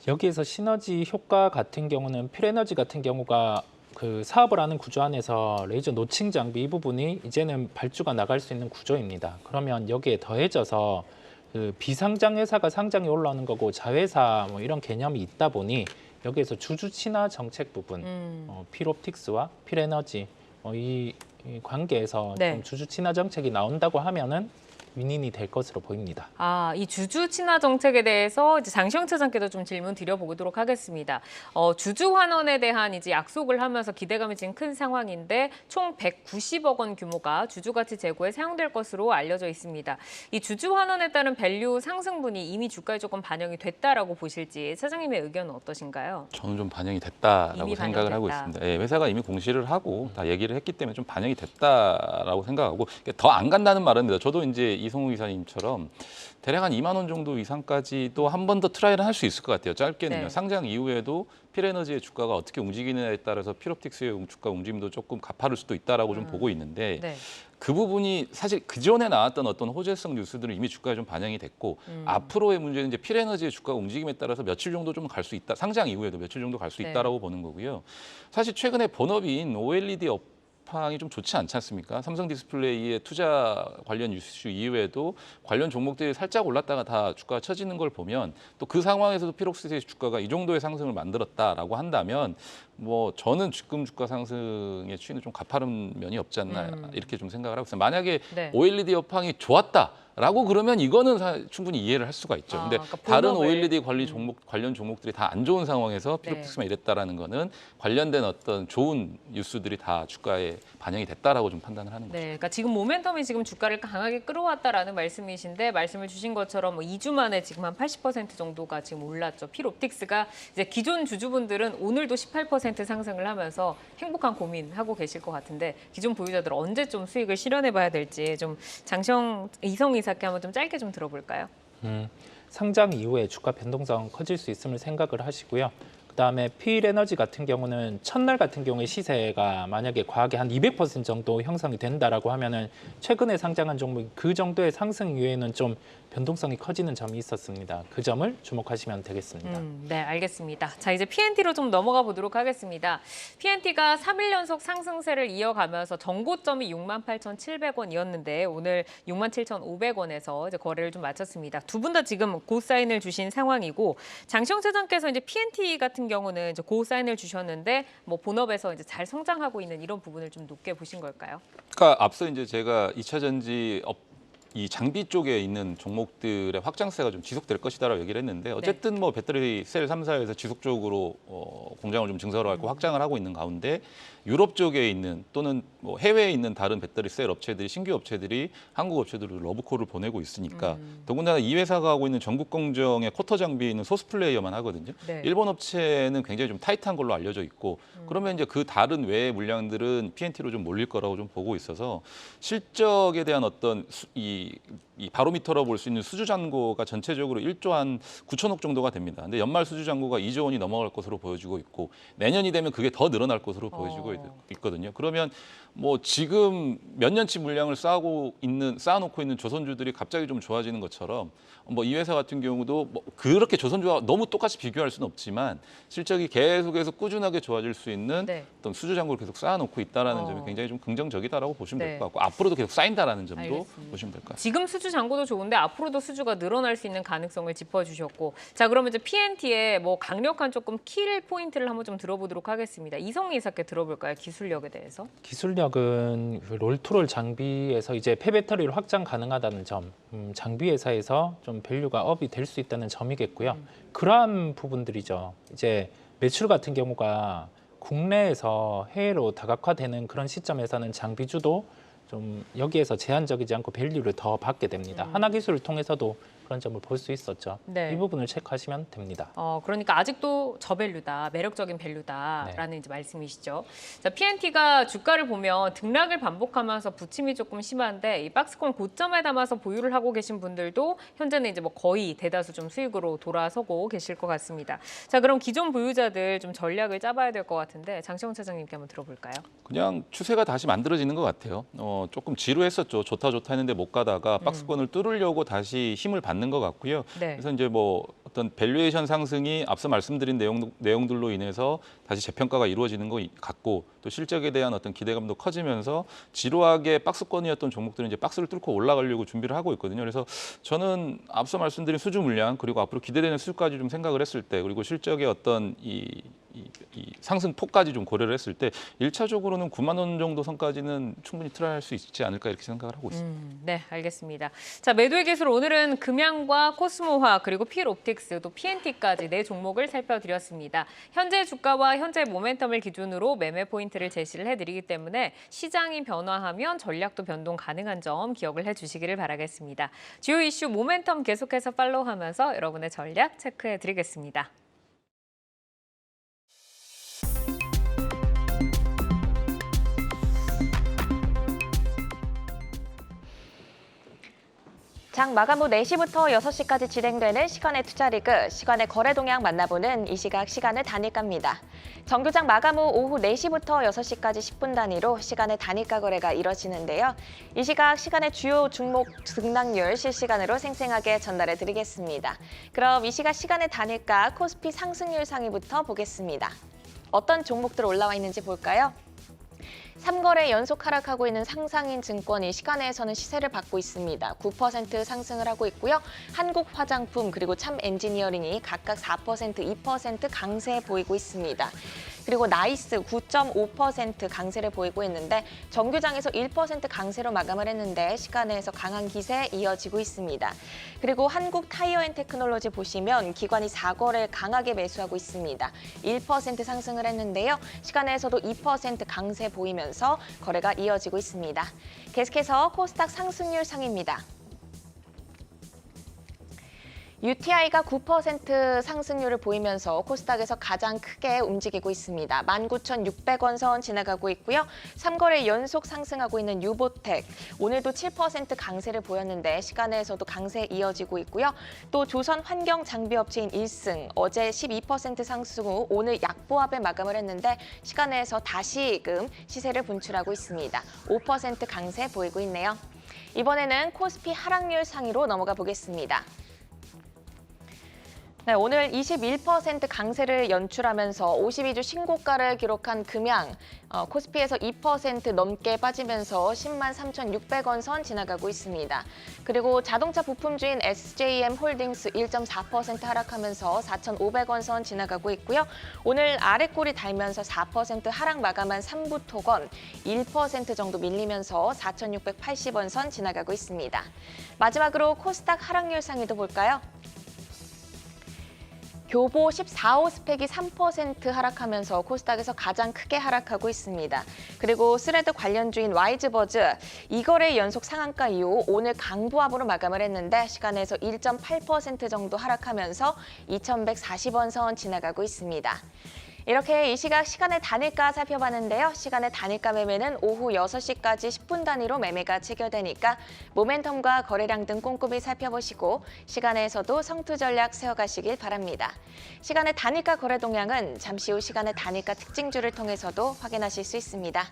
여기에서 시너지 효과 같은 경우는 필에너지 같은 경우가 그 사업을 하는 구조 안에서 레이저 노칭 장비 이 부분이 이제는 발주가 나갈 수 있는 구조입니다. 그러면 여기에 더해져서 그 비상장 회사가 상장이 올라오는 거고 자회사 뭐 이런 개념이 있다 보니 여기에서 주주 친화 정책 부분, 필옵틱스와 필에너지 이 관계에서 네. 좀 주주 친화 정책이 나온다고 하면은 윈윈이 될 것으로 보입니다. 아, 이 주주 친화 정책에 대해서 이제 장시영 차장께도 좀 질문 드려보도록 하겠습니다. 주주 환원에 대한 이제 약속을 하면서 기대감이 지금 큰 상황인데 총 190억 원 규모가 주주 가치 제고에 사용될 것으로 알려져 있습니다. 이 주주 환원에 따른 밸류 상승분이 이미 주가에 조금 반영이 됐다라고 보실지 차장님의 의견은 어떠신가요? 저는 좀 반영이 됐다라고 이미 생각을 하고 반영됐다. 있습니다. 예, 회사가 이미 공시를 하고 다 얘기를 했기 때문에 좀 반영이 됐다라고 생각하고 더 안 간다는 말은 저도 이제 이성우 이사님처럼 대략 한 2만 원 정도 이상까지도 한 번 더 트라이를 할 수 있을 것 같아요. 짧게는요. 네. 상장 이후에도 필에너지의 주가가 어떻게 움직이느냐에 따라서 필옵틱스의 주가 움직임도 조금 가파를 수도 있다라고 좀 보고 있는데 네. 그 부분이 사실 그 전에 나왔던 어떤 호재성 뉴스들은 이미 주가에 좀 반영이 됐고 앞으로의 문제는 이제 필에너지의 주가 움직임에 따라서 며칠 정도 좀 갈 수 있다. 상장 이후에도 며칠 정도 갈 수 네. 있다라고 보는 거고요. 사실 최근에 본업인 OLED 업황이 좀 좋지 않지 않습니까? 삼성 디스플레이의 투자 관련 이슈 이후에도 관련 종목들이 살짝 올랐다가 다 주가가 처지는 걸 보면 또 그 상황에서도 필옵틱스의 주가가 이 정도의 상승을 만들었다라고 한다면 뭐 저는 지금 주가 상승의 추이는 좀 가파른 면이 없지 않나 이렇게 좀 생각을 하고 있어요. 만약에 네. OLED 업황이 좋았다라고 그러면 이거는 충분히 이해를 할 수가 있죠. 근데 그러니까 다른 본업을. OLED 관련 종목들이 다 안 좋은 상황에서 네. 필옵틱스만 이랬다라는 거는 관련된 어떤 좋은 뉴스들이 다 주가에 반영이 됐다라고 좀 판단을 하는 거죠. 네, 그러니까 지금 모멘텀이 지금 주가를 강하게 끌어왔다라는 말씀이신데 말씀을 주신 것처럼 뭐 2주 만에 지금 한 80% 정도가 지금 올랐죠. 필옵틱스가 이제 기존 주주분들은 오늘도 18% 상승을 하면서 행복한 고민하고 계실 것 같은데 기존 보유자들 언제 좀 수익을 실현해봐야 될지 좀 장시영 이성 이사께 한번 좀 짧게 좀 들어볼까요? 상장 이후에 주가 변동성 커질 수 있음을 생각을 하시고요. 그다음에 필에너지 같은 경우는 첫날 같은 경우에 시세가 만약에 과하게 한 200% 정도 형성이 된다라고 하면은 최근에 상장한 종목 그 정도의 상승 이후에는 좀 변동성이 커지는 점이 있었습니다. 그 점을 주목하시면 되겠습니다. 네, 알겠습니다. 자, 이제 PNT로 좀 넘어가 보도록 하겠습니다. PNT가 3일 연속 상승세를 이어가면서 정고점이 68,700원이었는데 오늘 67,500원에서 이제 거래를 좀 마쳤습니다. 두 분 다 지금 고사인을 주신 상황이고 장시영 차장께서 이제 PNT 같은 경우는 이제 고사인을 주셨는데 뭐 본업에서 이제 잘 성장하고 있는 이런 부분을 좀 높게 보신 걸까요? 그러니까 앞서 이제 제가 2차 전지 이 장비 쪽에 있는 종목들의 확장세가 좀 지속될 것이다라고 얘기를 했는데 어쨌든 뭐 배터리 셀 3사에서 지속적으로 공장을 좀 증설하고 확장을 하고 있는 가운데 유럽 쪽에 있는 또는 뭐 해외에 있는 다른 배터리 셀 업체들이 신규 업체들이 한국 업체들로 러브콜을 보내고 있으니까 더군다나 이 회사가 하고 있는 전국 공정의 쿼터 장비는 소스 플레이어만 하거든요. 네. 일본 업체는 굉장히 좀 타이트한 걸로 알려져 있고 그러면 이제 그 다른 외의 물량들은 PNT로 좀 몰릴 거라고 좀 보고 있어서 실적에 대한 어떤 이 바로미터로 볼 수 있는 수주 잔고가 전체적으로 1조 한 9천억 정도가 됩니다. 근데 연말 수주 잔고가 2조 원이 넘어갈 것으로 보여지고 있고 내년이 되면 그게 더 늘어날 것으로 보여지고 있거든요. 그러면 뭐 지금 몇 년치 물량을 쌓아놓고 있는 조선주들이 갑자기 좀 좋아지는 것처럼 뭐 이 회사 같은 경우도 뭐 그렇게 조선주와 너무 똑같이 비교할 수는 없지만 실적이 계속해서 꾸준하게 좋아질 수 있는 네. 어떤 수주 잔고를 계속 쌓아놓고 있다라는 점이 굉장히 좀 긍정적이다라고 보시면 네. 될 것 같고 앞으로도 계속 쌓인다라는 점도 알겠습니다. 보시면 될 것 같아요. 지금 수주 잔고도 좋은데 앞으로도 수주가 늘어날 수 있는 가능성을 짚어주셨고 자 그러면 이제 PNT의 뭐 강력한 조금 킬 포인트를 한번 좀 들어보도록 하겠습니다. 이성미 이사께 들어볼까요? 기술력에 대해서. 기술력은 그 롤트롤 장비에서 이제 폐배터리를 확장 가능하다는 점, 장비 회사에서 좀 밸류가 업이 될 수 있다는 점이겠고요. 그러한 부분들이죠. 이제 매출 같은 경우가 국내에서 해외로 다각화되는 그런 시점에서는 장비주도 좀 여기에서 제한적이지 않고 밸류를 더 받게 됩니다. 하나기술을 통해서도 그런 점을 볼 수 있었죠. 네. 이 부분을 체크하시면 됩니다. 그러니까 아직도 저밸류다, 매력적인 밸류다라는 이제 말씀이시죠. 자, PNT가 주가를 보면 등락을 반복하면서 부침이 조금 심한데 이 박스권 고점에 담아서 보유를 하고 계신 분들도 현재는 이제 뭐 거의 대다수 좀 수익으로 돌아서고 계실 것 같습니다. 자, 그럼 기존 보유자들 좀 전략을 짜봐야 될 것 같은데 장시영 차장님께 한번 들어볼까요? 그냥 추세가 다시 만들어지는 것 같아요. 조금 지루했었죠. 좋다 했는데 못 가다가 박스권을 뚫으려고 다시 힘을 받는 것 같고요. 네. 그래서 이제 뭐 어떤 밸류에이션 상승이 앞서 말씀드린 내용들로 인해서 다시 재평가가 이루어지는 것 같고 또 실적에 대한 어떤 기대감도 커지면서 지루하게 박스권이었던 종목들은 이제 박스를 뚫고 올라가려고 준비를 하고 있거든요. 그래서 저는 앞서 말씀드린 수주 물량 그리고 앞으로 기대되는 수주까지 좀 생각을 했을 때 그리고 실적의 어떤 이 상승폭까지 좀 고려를 했을 때 1차적으로는 9만 원 정도 선까지는 충분히 트라이할 수 있지 않을까 이렇게 생각을 하고 있습니다. 네, 알겠습니다. 자, 매도의 기술 오늘은 금양과 코스모화 그리고 필옵틱스 또 PNT까지 네 종목을 살펴드렸습니다. 현재 주가와 현재 모멘텀을 기준으로 매매 포인트를 제시를 해드리기 때문에 시장이 변화하면 전략도 변동 가능한 점 기억을 해주시기를 바라겠습니다. 주요 이슈 모멘텀 계속해서 팔로우하면서 여러분의 전략 체크해드리겠습니다. 장 마감 후 4시부터 6시까지 진행되는 시간의 투자 리그, 시간의 거래 동향 만나보는 이 시각 시간의 단일가입니다. 정규장 마감 후 오후 4시부터 6시까지 10분 단위로 시간의 단일가 거래가 이뤄지는데요. 이 시각 시간의 주요 종목 등락률 실시간으로 생생하게 전달해 드리겠습니다. 그럼 이 시각 시간의 단일가 코스피 상승률 상위부터 보겠습니다. 어떤 종목들 올라와 있는지 볼까요? 3거래 연속 하락하고 있는 상상인 증권이 시간에서는 시세를 받고 있습니다. 9% 상승을 하고 있고요. 한국화장품 그리고 참엔지니어링이 각각 4%, 2% 강세 보이고 있습니다. 그리고 나이스 9.5% 강세를 보이고 있는데 정규장에서 1% 강세로 마감을 했는데 시간에서 강한 기세 이어지고 있습니다. 그리고 한국타이어앤테크놀로지 보시면 기관이 4거래 강하게 매수하고 있습니다. 1% 상승을 했는데요. 시간에서도 2% 강세 보이면서 거래가 이어지고 있습니다. 계속해서 코스닥 상승률 상입니다. UTI가 9% 상승률을 보이면서 코스닥에서 가장 크게 움직이고 있습니다. 19,600원 선 지나가고 있고요. 3거래 연속 상승하고 있는 유보텍, 오늘도 7% 강세를 보였는데 시간에서도 강세 이어지고 있고요. 또 조선 환경 장비 업체인 일승, 어제 12% 상승 후 오늘 약보합에 마감을 했는데 시간에서 다시금 시세를 분출하고 있습니다. 5% 강세 보이고 있네요. 이번에는 코스피 하락률 상위로 넘어가 보겠습니다. 네, 오늘 21% 강세를 연출하면서 52주 신고가를 기록한 금양, 코스피에서 2% 넘게 빠지면서 10만 3,600원 선 지나가고 있습니다. 그리고 자동차 부품주인 SJM 홀딩스 1.4% 하락하면서 4,500원 선 지나가고 있고요. 오늘 아래꼬리 달면서 4% 하락 마감한 삼부토건 1% 정도 밀리면서 4,680원 선 지나가고 있습니다. 마지막으로 코스닥 하락률 상위도 볼까요? 교보 14호 스펙이 3% 하락하면서 코스닥에서 가장 크게 하락하고 있습니다. 그리고 스레드 관련주인 와이즈버즈 2거래 연속 상한가 이후 오늘 강보합으로 마감을 했는데 시간에서 1.8% 정도 하락하면서 2,140원 선 지나가고 있습니다. 이렇게 이 시각 시간의 단일가 살펴봤는데요. 시간의 단일가 매매는 오후 6시까지 10분 단위로 매매가 체결되니까 모멘텀과 거래량 등 꼼꼼히 살펴보시고 시간에서도 성투 전략 세워가시길 바랍니다. 시간의 단일가 거래 동향은 잠시 후 시간의 단일가 특징주를 통해서도 확인하실 수 있습니다.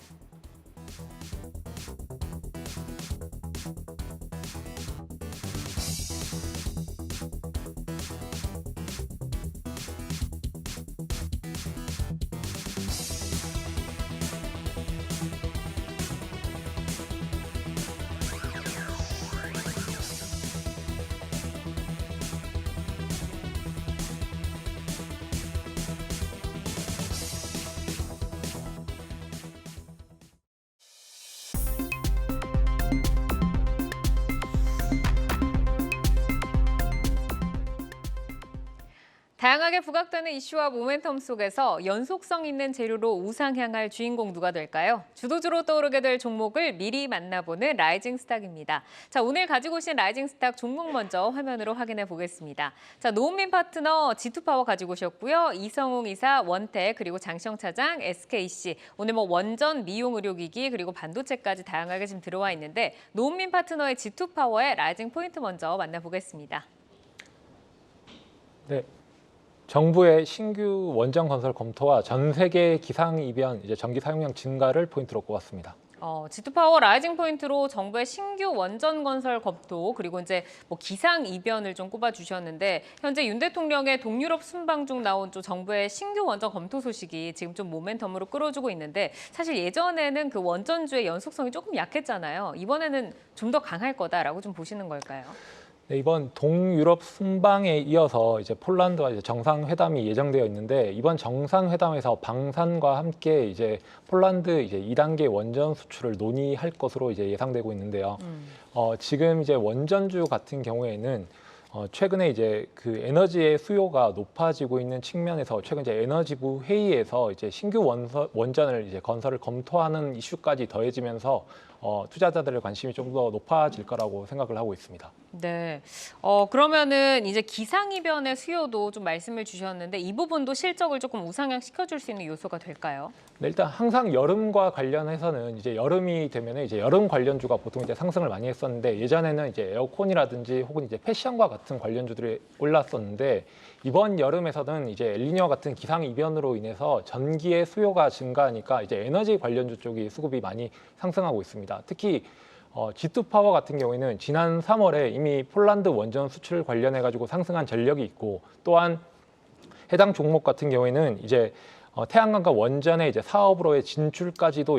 다양하게 부각되는 이슈와 모멘텀 속에서 연속성 있는 재료로 우상향할 주인공 누가 될까요? 주도주로 떠오르게 될 종목을 미리 만나보는 라이징 스탁입니다. 자, 오늘 가지고 오신 라이징 스탁 종목 먼저 화면으로 확인해 보겠습니다. 자, 노은민 파트너 G2파워 가지고 오셨고요. 이성웅 이사 원택 그리고 장시영 차장 SKC 오늘 원전, 미용 의료기기 그리고 반도체까지 다양하게 지금 들어와 있는데 노은민 파트너의 G2파워의 라이징 포인트 먼저 만나보겠습니다. 네. 정부의 신규 원전 건설 검토와 전 세계 기상 이변, 전기 사용량 증가를 포인트로 꼽았습니다. G2파워 라이징 포인트로 정부의 신규 원전 건설 검토 그리고 기상 이변을 좀 꼽아주셨는데 현재 윤 대통령의 동유럽 순방 중 나온 좀 정부의 신규 원전 검토 소식이 지금 좀 모멘텀으로 끌어주고 있는데 사실 예전에는 그 원전주의 연속성이 조금 약했잖아요. 이번에는 좀 더 강할 거다라고 좀 보시는 걸까요? 네, 이번 동유럽 순방에 이어서 폴란드와 정상회담이 예정되어 있는데 이번 정상회담에서 방산과 함께 폴란드 2단계 원전 수출을 논의할 것으로 예상되고 있는데요. 지금 원전주 같은 경우에는 최근에 그 에너지의 수요가 높아지고 있는 측면에서 최근 에너지부 회의에서 신규 원전을 건설을 검토하는 이슈까지 더해지면서 투자자들의 관심이 좀 더 높아질 거라고 생각을 하고 있습니다. 네. 그러면은 기상이변의 수요도 좀 말씀을 주셨는데 이 부분도 실적을 조금 우상향 시켜줄 수 있는 요소가 될까요? 네, 일단 항상 여름과 관련해서는 여름이 되면 여름 관련주가 보통 상승을 많이 했었는데 예전에는 에어컨이라든지 혹은 패션과 같은 관련주들이 올랐었는데 이번 여름에서는 엘니뇨 같은 기상 이변으로 인해서 전기의 수요가 증가하니까 에너지 관련주 쪽이 수급이 많이 상승하고 있습니다. 특히 G2파워 같은 경우에는 지난 3월에 이미 폴란드 원전 수출 관련해 가지고 상승한 전력이 있고 또한 해당 종목 같은 경우에는 태양광과 원전의 사업으로의 진출까지도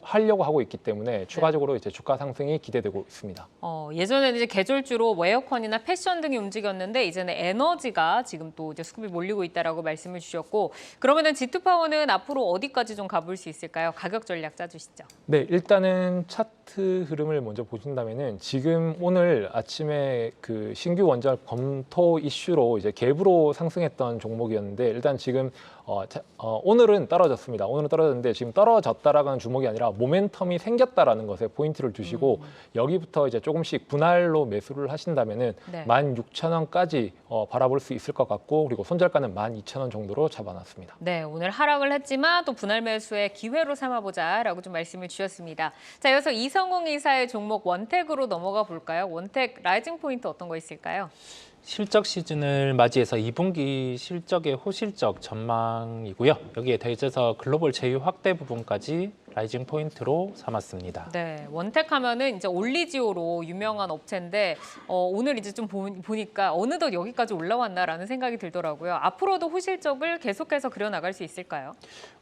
하려고 하고 있기 때문에 추가적으로 주가 상승이 기대되고 있습니다. 예전에는 계절주로 에어컨이나 패션 등이 움직였는데 이제는 에너지가 지금 또 수급이 몰리고 있다라고 말씀을 주셨고 그러면은 G2파워는 앞으로 어디까지 좀 가볼 수 있을까요? 가격 전략 짜주시죠. 네, 일단은 차트 차트 흐름을 먼저 보신다면은 지금 오늘 아침에 그 신규 원전 검토 이슈로 이제 갭으로 상승했던 종목이었는데 일단 지금 오늘은 떨어졌습니다. 오늘은 떨어졌는데 지금 떨어졌다라는 주목이 아니라 모멘텀이 생겼다라는 것에 포인트를 두시고 여기부터 이제 조금씩 분할로 매수를 하신다면은 네. 16,000원까지 바라볼 수 있을 것 같고 그리고 손절가는 12,000원 정도로 잡아놨습니다. 네, 오늘 하락을 했지만 또 분할 매수의 기회로 삼아보자라고 좀 말씀을 주셨습니다. 자, 이어서 이성웅 이사의 종목 원택으로 넘어가 볼까요? 원택 라이징 포인트 어떤 거 있을까요? 실적 시즌을 맞이해서 2분기 실적의 호실적 전망이고요. 여기에 더해져서 글로벌 제휴 확대 부분까지 라이징 포인트로 삼았습니다. 네, 원택하면은 이제 올리지오로 유명한 업체인데 오늘 이제 좀 보니까 어느덧 여기까지 올라왔나라는 생각이 들더라고요. 앞으로도 호실적을 계속해서 그려나갈 수 있을까요?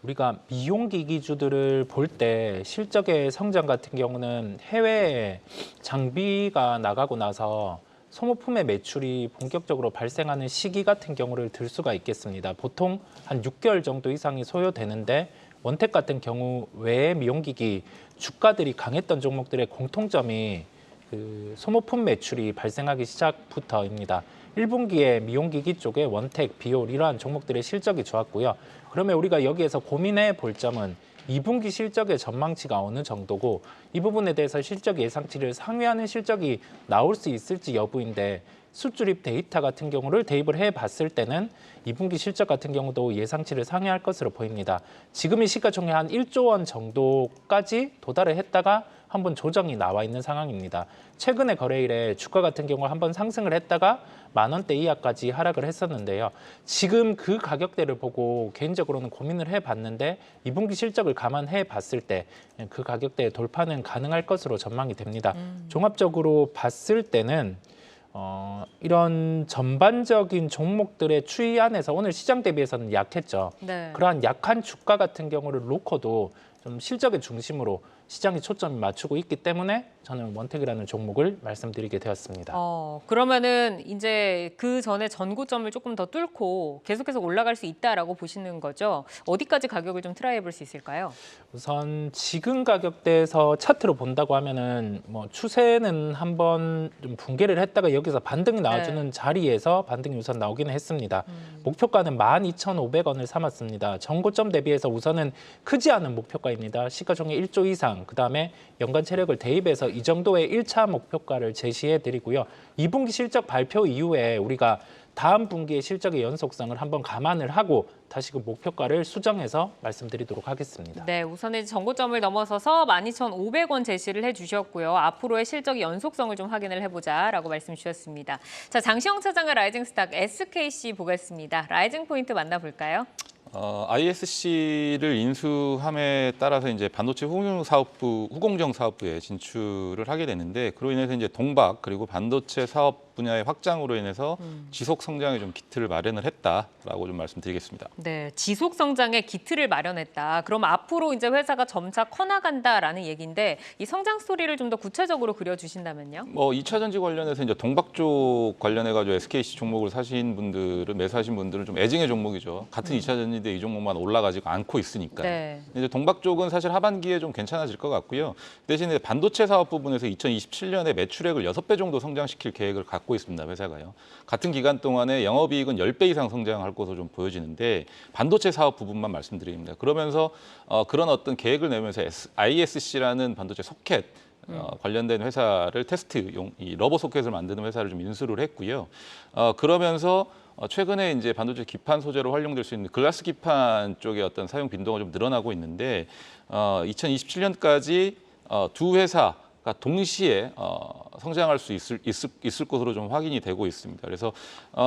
우리가 미용기기주들을 볼 때 실적의 성장 같은 경우는 해외에 장비가 나가고 나서 소모품의 매출이 본격적으로 발생하는 시기 같은 경우를 들 수가 있겠습니다. 보통 한 6개월 정도 이상이 소요되는데 원택 같은 경우 외의 미용기기 주가들이 강했던 종목들의 공통점이 그 소모품 매출이 발생하기 시작부터입니다. 1분기에 미용기기 쪽에 원택, 비올 이러한 종목들의 실적이 좋았고요. 그러면 우리가 여기에서 고민해 볼 점은 2분기 실적의 전망치가 어느 정도고 이 부분에 대해서 실적 예상치를 상회하는 실적이 나올 수 있을지 여부인데 수출입 데이터 같은 경우를 대입을 해봤을 때는 2분기 실적 같은 경우도 예상치를 상회할 것으로 보입니다. 지금의 시가총액 한 1조 원 정도까지 도달을 했다가 한번 조정이 나와 있는 상황입니다. 최근에 거래일에 주가 같은 경우 한번 상승을 했다가 10,000원대 이하까지 하락을 했었는데요. 지금 그 가격대를 보고 개인적으로는 고민을 해봤는데 2분기 실적을 감안해 봤을 때 그 가격대 돌파는 가능할 것으로 전망이 됩니다. 종합적으로 봤을 때는 이런 전반적인 종목들의 추이 안에서 오늘 시장 대비해서는 약했죠. 네. 그러한 약한 주가 같은 경우를 놓고도 좀 실적의 중심으로 시장이 초점이 맞추고 있기 때문에 저는 원택이라는 종목을 말씀드리게 되었습니다. 그러면은 이제 그 전에 전고점을 조금 더 뚫고 계속해서 올라갈 수 있다라고 보시는 거죠? 어디까지 가격을 좀 트라이 해볼 수 있을까요? 우선 지금 가격대에서 차트로 본다고 하면은 뭐 추세는 한번 좀 붕괴를 했다가 여기서 반등이 나와주는 자리에서 반등이 우선 나오기는 했습니다. 목표가는 12,500원을 삼았습니다. 전고점 대비해서 우선은 크지 않은 목표가입니다. 시가총액 1조 이상, 그다음에 연간 체력을 대입해서 이 정도의 1차 목표가를 제시해 드리고요. 2분기 실적 발표 이후에 우리가 다음 분기의 실적의 연속성을 한번 감안을 하고 다시 그 목표가를 수정해서 말씀드리도록 하겠습니다. 네, 우선은 전고점을 넘어서서 12,500원 제시를 해주셨고요. 앞으로의 실적 연속성을 좀 확인을 해보자라고 말씀 주셨습니다. 자, 장시영 차장의 라이징 스탁 SKC 보겠습니다. 라이징 포인트 만나볼까요? ISC를 인수함에 따라서 이제 반도체 후공정 사업부에 진출을 하게 되는데 그로 인해서 이제 동박 그리고 반도체 사업 분야의 확장으로 인해서 지속 성장에 좀 기틀을 마련을 했다라고 좀 말씀드리겠습니다. 네, 지속 성장의 기틀을 마련했다. 그럼 앞으로 이제 회사가 점차 커나간다라는 얘기인데 이 성장 스토리를 좀 더 구체적으로 그려주신다면요? 뭐 2차 전지 관련해서 이제 동박 쪽 관련해가지고 SKC 종목을 사신 분들은 매수하신 분들은 좀 애증의 종목이죠. 같은 2차 전지인데 이 종목만 올라가지고 않고 있으니까. 네. 이제 동박 쪽은 사실 하반기에 좀 괜찮아질 것 같고요. 대신에 반도체 사업 부분에서 2027년에 매출액을 6배 정도 성장시킬 계획을 갖고 있습니다. 회사가요. 같은 기간 동안에 영업이익은 10배 이상 성장할 것으로 좀 보여지는데 반도체 사업 부분만 말씀드립니다. 그러면서 그런 어떤 계획을 내면서 ISC라는 반도체 소켓 관련된 회사를 테스트용 이 러버 소켓을 만드는 회사를 좀 인수를 했고요. 그러면서 최근에 이제 반도체 기판 소재로 활용될 수 있는 글라스 기판 쪽의 어떤 사용 빈도가 좀 늘어나고 있는데 2027년까지 두 회사가 동시에 성장할 수 있을 것으로 좀 확인이 되고 있습니다. 그래서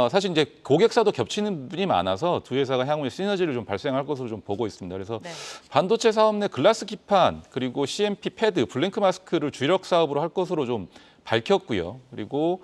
사실 이제 고객사도 겹치는 부분이 많아서 두 회사가 향후에 시너지를 좀 발생할 것으로 좀 보고 있습니다. 그래서 네. 반도체 사업 내 글라스 기판 그리고 CMP 패드, 블랭크 마스크를 주력 사업으로 할 것으로 좀 밝혔고요. 그리고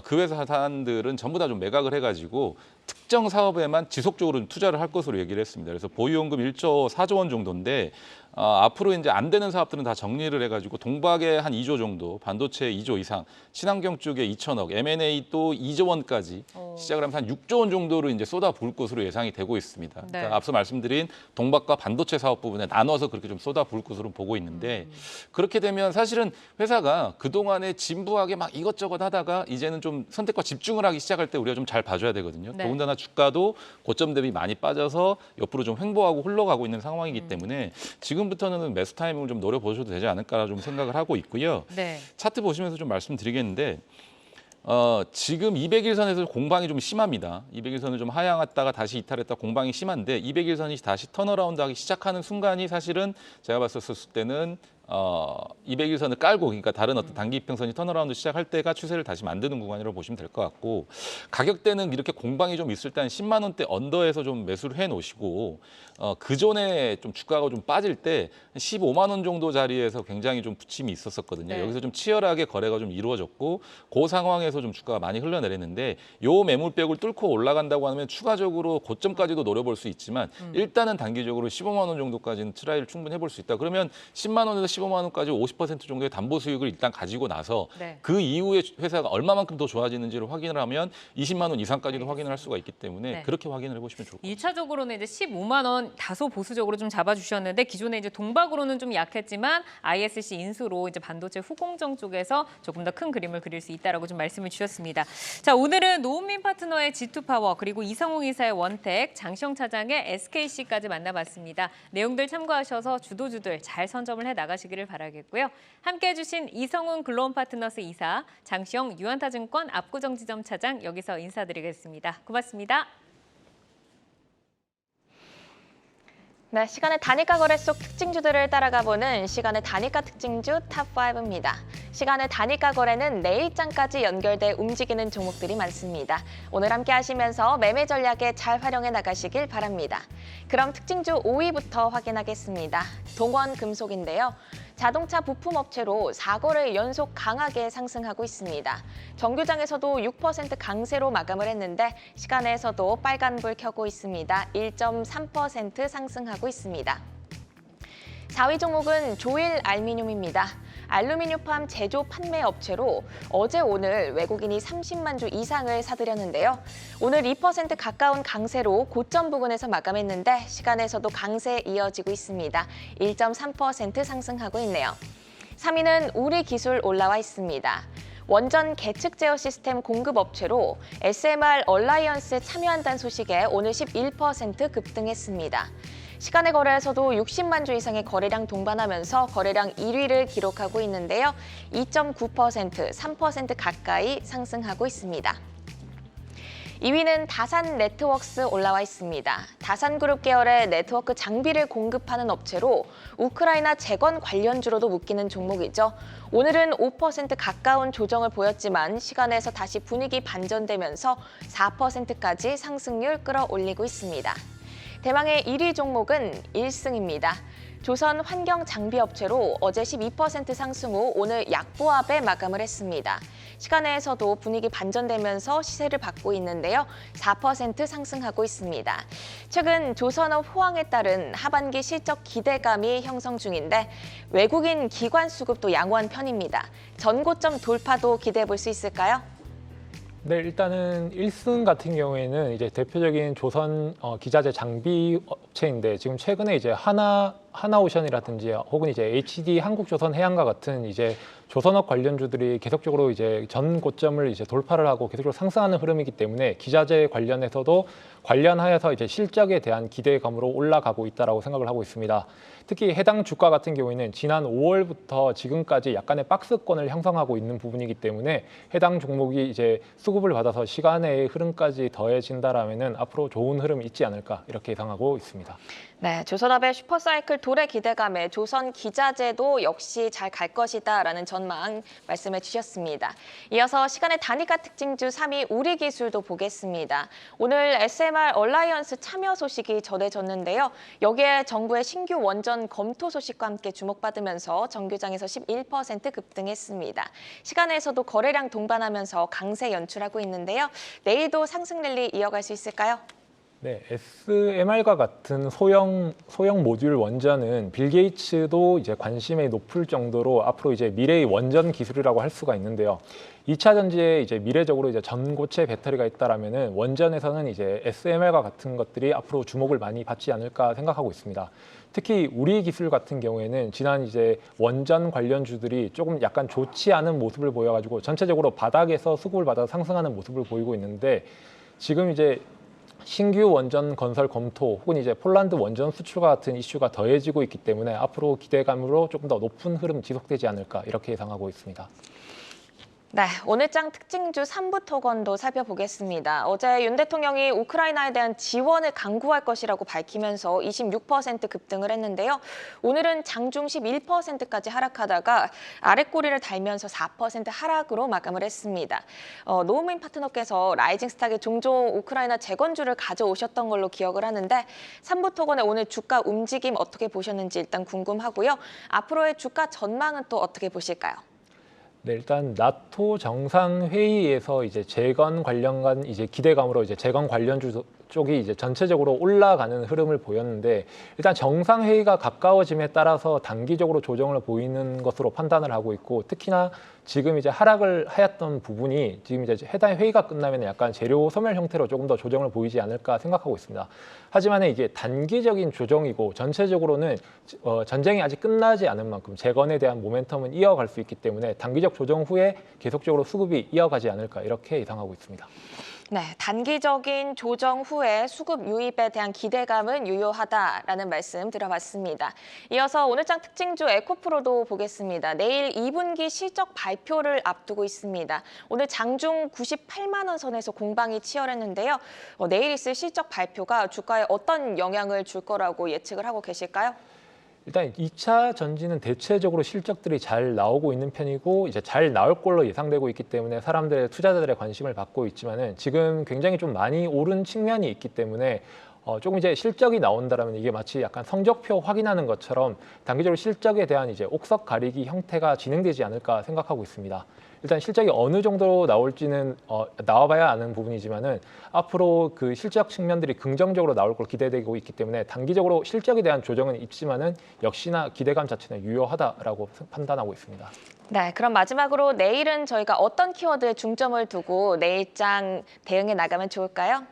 그 회사 사안들은 전부 다 좀 매각을 해가지고 특정 사업에만 지속적으로 투자를 할 것으로 얘기를 했습니다. 그래서 보유연금 1조 4조 원 정도인데 앞으로 이제 안 되는 사업들은 다 정리를 해가지고 동박에 한 2조 정도, 반도체 2조 이상, 친환경 쪽에 2천억, M&A 또 2조 원까지 시작을 하면서 한 6조 원 정도를 이제 쏟아부을 것으로 예상이 되고 있습니다. 네. 그러니까 앞서 말씀드린 동박과 반도체 사업 부분에 나눠서 그렇게 좀 쏟아부을 것으로 보고 있는데 그렇게 되면 사실은 회사가 그동안에 진부하게 막 이것저것 하다가 이제는 좀 선택과 집중을 하기 시작할 때 우리가 좀 잘 봐줘야 되거든요. 네. 더군다나 주가도 고점 대비 많이 빠져서 옆으로 좀 횡보하고 흘러가고 있는 상황이기 때문에 지금부터는 매수 타이밍을 좀 노려보셔도 되지 않을까 좀 생각을 하고 있고요. 네. 차트 보시면서 좀 말씀드리겠는데 지금 200일선에서 공방이 좀 심합니다. 200일선을 좀 하향했다가 다시 이탈했다 공방이 심한데 200일선이 다시 턴어라운드하기 시작하는 순간이 사실은 제가 봤었을 때는 200일선을 깔고 그러니까 다른 어떤 단기 이평선이 턴어라운드 시작할 때가 추세를 다시 만드는 구간이라고 보시면 될 것 같고 가격대는 이렇게 공방이 좀 있을 때 한 10만 원대 언더에서 좀 매수를 해 놓으시고 그 전에 좀 주가가 좀 빠질 때 15만 원 정도 자리에서 굉장히 좀 부침이 있었었거든요. 네. 여기서 좀 치열하게 거래가 좀 이루어졌고 그 상황에서 좀 주가가 많이 흘러내렸는데 요 매물벽을 뚫고 올라간다고 하면 추가적으로 고점까지도 노려볼 수 있지만 일단은 단기적으로 15만 원 정도까지는 트라이를 충분히 해볼 수 있다. 그러면 10만 원에서 15만 원까지 50% 정도의 담보 수익을 일단 가지고 나서 네. 그 이후에 회사가 얼마만큼 더 좋아지는지를 확인을 하면 20만 원 이상까지도 확인을 할 수가 있기 때문에 네. 그렇게 확인을 해보시면 좋을 것 같아요. 1차적으로는 이제 15만 원 다소 보수적으로 좀 잡아주셨는데 기존에 이제 동박으로는 좀 약했지만 ISC 인수로 이제 반도체 후공정 쪽에서 조금 더 큰 그림을 그릴 수 있다라고 좀 말씀을 주셨습니다. 자, 오늘은 노은민 파트너의 G2파워 그리고 이성웅 이사의 원택, 장시영 차장의 SKC까지 만나봤습니다. 내용들 참고하셔서 주도주들 잘 선점을 해 나가시기를 바라겠고요. 함께해 주신 이성웅 글로온 파트너스 이사, 장시영 유한타증권 압구정지점 차장 여기서 인사드리겠습니다. 고맙습니다. 네, 시간의 단일가 거래 속 특징주들을 따라가 보는 시간의 단일가 특징주 탑5입니다. 시간의 단일가 거래는 내일장까지 연결돼 움직이는 종목들이 많습니다. 오늘 함께 하시면서 매매 전략에 잘 활용해 나가시길 바랍니다. 그럼 특징주 5위부터 확인하겠습니다. 동원금속인데요. 자동차 부품업체로 4거래 연속 강하게 상승하고 있습니다. 정규장에서도 6% 강세로 마감을 했는데 시간에서도 빨간불 켜고 있습니다. 1.3% 상승하고 있습니다. 4위 종목은 조일 알미늄입니다. 알루미늄팜 제조 판매 업체로 어제 오늘 외국인이 30만 주 이상을 사들였는데요. 오늘 2% 가까운 강세로 고점 부근에서 마감했는데 시간에서도 강세 이어지고 있습니다. 1.3% 상승하고 있네요. 3위는 우리기술 올라와 있습니다. 원전 계측 제어 시스템 공급 업체로 SMR 얼라이언스에 참여한다는 소식에 오늘 11% 급등했습니다. 시간의 거래에서도 60만 주 이상의 거래량 동반하면서 거래량 1위를 기록하고 있는데요. 2.9%, 3% 가까이 상승하고 있습니다. 2위는 다산 네트워크스 올라와 있습니다. 다산그룹 계열의 네트워크 장비를 공급하는 업체로 우크라이나 재건 관련주로도 묶이는 종목이죠. 오늘은 5% 가까운 조정을 보였지만 시간에서 다시 분위기 반전되면서 4%까지 상승률 끌어올리고 있습니다. 대망의 1위 종목은 1승입니다. 조선 환경장비업체로 어제 12% 상승 후 오늘 약보합에 마감을 했습니다. 시간에서도 분위기 반전되면서 시세를 받고 있는데요. 4% 상승하고 있습니다. 최근 조선업 호황에 따른 하반기 실적 기대감이 형성 중인데 외국인 기관 수급도 양호한 편입니다. 전고점 돌파도 기대해 볼 수 있을까요? 네, 일단은 1승 같은 경우에는 이제 대표적인 조선 기자재 장비 업체인데 지금 최근에 이제 하나오션이라든지 혹은 이제 HD 한국조선해양과 같은 이제 조선업 관련주들이 계속적으로 이제 전 고점을 이제 돌파를 하고 계속적으로 상승하는 흐름이기 때문에 기자재 관련해서도 관련하여서 이제 실적에 대한 기대감으로 올라가고 있다라고 생각을 하고 있습니다. 특히 해당 주가 같은 경우에는 지난 5월부터 지금까지 약간의 박스권을 형성하고 있는 부분이기 때문에 해당 종목이 이제 수급을 받아서 시간의 흐름까지 더해진다라면은 앞으로 좋은 흐름이 있지 않을까 이렇게 예상하고 있습니다. 네, 조선업의 슈퍼사이클 도래 기대감에 조선 기자재도 역시 잘 갈 것이다라는 전망 말씀해 주셨습니다. 이어서 시간의 단일가 특징주 3위 우리기술도 보겠습니다. 오늘 SMR 얼라이언스 참여 소식이 전해졌는데요. 여기에 정부의 신규 원전 검토 소식과 함께 주목받으면서 정규장에서 11% 급등했습니다. 시간에서도 거래량 동반하면서 강세 연출하고 있는데요. 내일도 상승 랠리 이어갈 수 있을까요? 네, SMR과 같은 소형 모듈 원전은 빌 게이츠도 이제 관심이 높을 정도로 앞으로 이제 미래의 원전 기술이라고 할 수가 있는데요. 2차 전지에 이제 미래적으로 이제 전고체 배터리가 있다라면은 원전에서는 이제 SMR과 같은 것들이 앞으로 주목을 많이 받지 않을까 생각하고 있습니다. 특히 우리 기술 같은 경우에는 지난 이제 원전 관련주들이 조금 약간 좋지 않은 모습을 보여가지고 전체적으로 바닥에서 수급을 받아 상승하는 모습을 보이고 있는데 지금 이제 신규 원전 건설 검토 혹은 이제 폴란드 원전 수출과 같은 이슈가 더해지고 있기 때문에 앞으로 기대감으로 조금 더 높은 흐름 지속되지 않을까 이렇게 예상하고 있습니다. 네, 오늘장 특징주 3부 토건도 살펴보겠습니다. 어제 윤 대통령이 우크라이나에 대한 지원을 강구할 것이라고 밝히면서 26% 급등을 했는데요. 오늘은 장중 11%까지 하락하다가 아랫꼬리를 달면서 4% 하락으로 마감을 했습니다. 노우민 파트너께서 라이징 스탁에 종종 우크라이나 재건주를 가져오셨던 걸로 기억을 하는데 3부 토건의 오늘 주가 움직임 어떻게 보셨는지 일단 궁금하고요. 앞으로의 주가 전망은 또 어떻게 보실까요? 네, 일단 나토 정상회의에서 이제 재건 관련한 이제 기대감으로 이제 재건 관련주 쪽이 이제 전체적으로 올라가는 흐름을 보였는데 일단 정상회의가 가까워짐에 따라서 단기적으로 조정을 보이는 것으로 판단을 하고 있고 특히나 지금 이제 하락을 하였던 부분이 지금 이제 해당 회의가 끝나면 약간 재료 소멸 형태로 조금 더 조정을 보이지 않을까 생각하고 있습니다. 하지만 이게 단기적인 조정이고 전체적으로는 전쟁이 아직 끝나지 않은 만큼 재건에 대한 모멘텀은 이어갈 수 있기 때문에 단기적 조정 후에 계속적으로 수급이 이어가지 않을까 이렇게 예상하고 있습니다. 네, 단기적인 조정 후에 수급 유입에 대한 기대감은 유효하다라는 말씀 들어봤습니다. 이어서 오늘장 특징주 에코프로도 보겠습니다. 내일 2분기 실적 발표를 앞두고 있습니다. 오늘 장중 98만 원 선에서 공방이 치열했는데요. 내일 있을 실적 발표가 주가에 어떤 영향을 줄 거라고 예측을 하고 계실까요? 일단 2차 전지는 대체적으로 실적들이 잘 나오고 있는 편이고 이제 잘 나올 걸로 예상되고 있기 때문에 사람들의 투자자들의 관심을 받고 있지만은 지금 굉장히 좀 많이 오른 측면이 있기 때문에 조금 이제 실적이 나온다라면 이게 마치 약간 성적표 확인하는 것처럼 단기적으로 실적에 대한 이제 옥석 가리기 형태가 진행되지 않을까 생각하고 있습니다. 일단 실적이 어느 정도 나올지는 나와봐야 아는 부분이지만은 앞으로 그 실적 측면들이 긍정적으로 나올 걸 기대되고 있기 때문에 단기적으로 실적에 대한 조정은 있지만은 역시나 기대감 자체는 유효하다라고 판단하고 있습니다. 네, 그럼 마지막으로 내일은 저희가 어떤 키워드에 중점을 두고 내일장 대응해 나가면 좋을까요?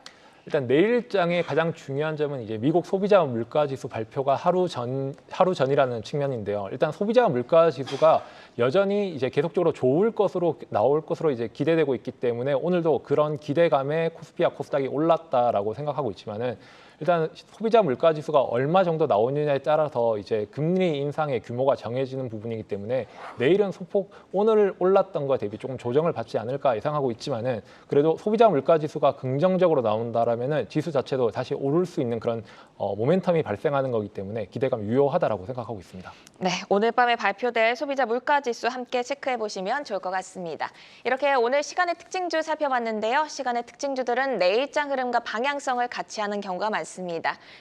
일단 내일장의 가장 중요한 점은 이제 미국 소비자 물가지수 발표가 하루 전이라는 측면인데요. 일단 소비자 물가지수가 여전히 이제 계속적으로 좋을 것으로 나올 것으로 이제 기대되고 있기 때문에 오늘도 그런 기대감에 코스피와 코스닥이 올랐다라고 생각하고 있지만은 일단 소비자 물가 지수가 얼마 정도 나오느냐에 따라서 이제 금리 인상의 규모가 정해지는 부분이기 때문에 내일은 소폭 오늘 올랐던 것 대비 조금 조정을 받지 않을까 예상하고 있지만은 그래도 소비자 물가 지수가 긍정적으로 나온다라면은 지수 자체도 다시 오를 수 있는 그런 모멘텀이 발생하는 거기 때문에 기대감 유효하다라고 생각하고 있습니다. 네, 오늘 밤에 발표될 소비자 물가 지수 함께 체크해 보시면 좋을 것 같습니다. 이렇게 오늘 시간의 특징주 살펴봤는데요. 시간의 특징주들은 내일장 흐름과 방향성을 같이 하는 경우가 많습니다.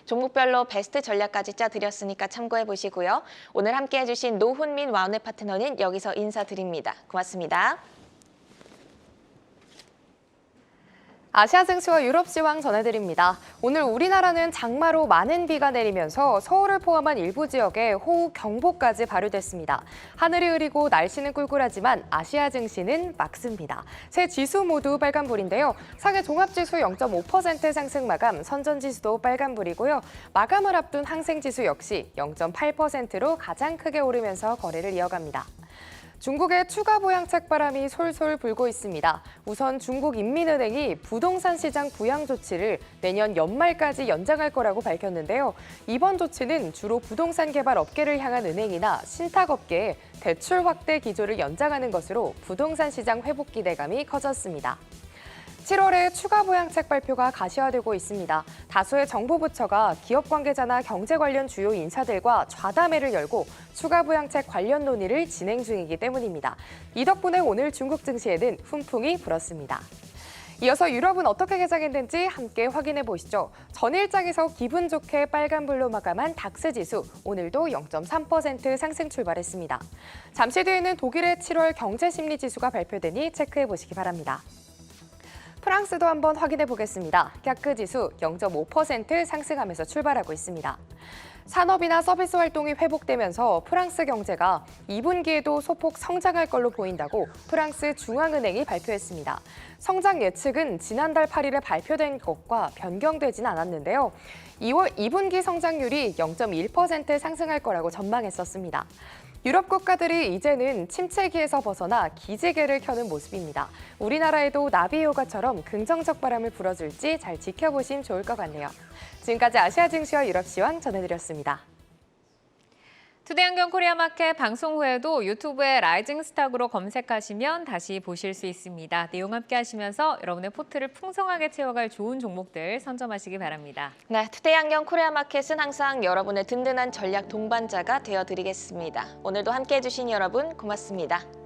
종목별로 베스트 전략까지 짜드렸으니까 참고해 보시고요. 오늘 함께해 주신 노훈민 와운의 파트너는 여기서 인사드립니다. 고맙습니다. 아시아 증시와 유럽 시황 전해드립니다. 오늘 우리나라는 장마로 많은 비가 내리면서 서울을 포함한 일부 지역에 호우 경보까지 발효됐습니다. 하늘이 흐리고 날씨는 꿀꿀하지만 아시아 증시는 맑습니다. 세 지수 모두 빨간불인데요. 상해 종합지수 0.5% 상승 마감, 선전지수도 빨간불이고요. 마감을 앞둔 항생지수 역시 0.8%로 가장 크게 오르면서 거래를 이어갑니다. 중국의 추가 부양책 바람이 솔솔 불고 있습니다. 우선 중국인민은행이 부동산 시장 부양 조치를 내년 연말까지 연장할 거라고 밝혔는데요. 이번 조치는 주로 부동산 개발 업계를 향한 은행이나 신탁업계에 대출 확대 기조를 연장하는 것으로 부동산 시장 회복 기대감이 커졌습니다. 7월에 추가 부양책 발표가 가시화되고 있습니다. 다수의 정부 부처가 기업 관계자나 경제 관련 주요 인사들과 좌담회를 열고 추가 부양책 관련 논의를 진행 중이기 때문입니다. 이 덕분에 오늘 중국 증시에는 훈풍이 불었습니다. 이어서 유럽은 어떻게 개장했는지 함께 확인해 보시죠. 전일장에서 기분 좋게 빨간불로 마감한 닥스 지수, 오늘도 0.3% 상승 출발했습니다. 잠시 뒤에는 독일의 7월 경제심리 지수가 발표되니 체크해 보시기 바랍니다. 프랑스도 한번 확인해 보겠습니다. 캬크 지수 0.5% 상승하면서 출발하고 있습니다. 산업이나 서비스 활동이 회복되면서 프랑스 경제가 2분기에도 소폭 성장할 걸로 보인다고 프랑스 중앙은행이 발표했습니다. 성장 예측은 지난달 8일에 발표된 것과 변경되진 않았는데요. 2분기 성장률이 0.1% 상승할 거라고 전망했었습니다. 유럽 국가들이 이제는 침체기에서 벗어나 기지개를 켜는 모습입니다. 우리나라에도 나비효과처럼 긍정적 바람을 불어줄지 잘 지켜보시면 좋을 것 같네요. 지금까지 아시아 증시와 유럽 시황 전해드렸습니다. 투데이 안경 코리아 마켓 방송 후에도 유튜브에 라이징 스탁으로 검색하시면 다시 보실 수 있습니다. 내용 함께 하시면서 여러분의 포트를 풍성하게 채워갈 좋은 종목들 선점하시기 바랍니다. 네, 투데이 안경 코리아 마켓은 항상 여러분의 든든한 전략 동반자가 되어드리겠습니다. 오늘도 함께해 주신 여러분 고맙습니다.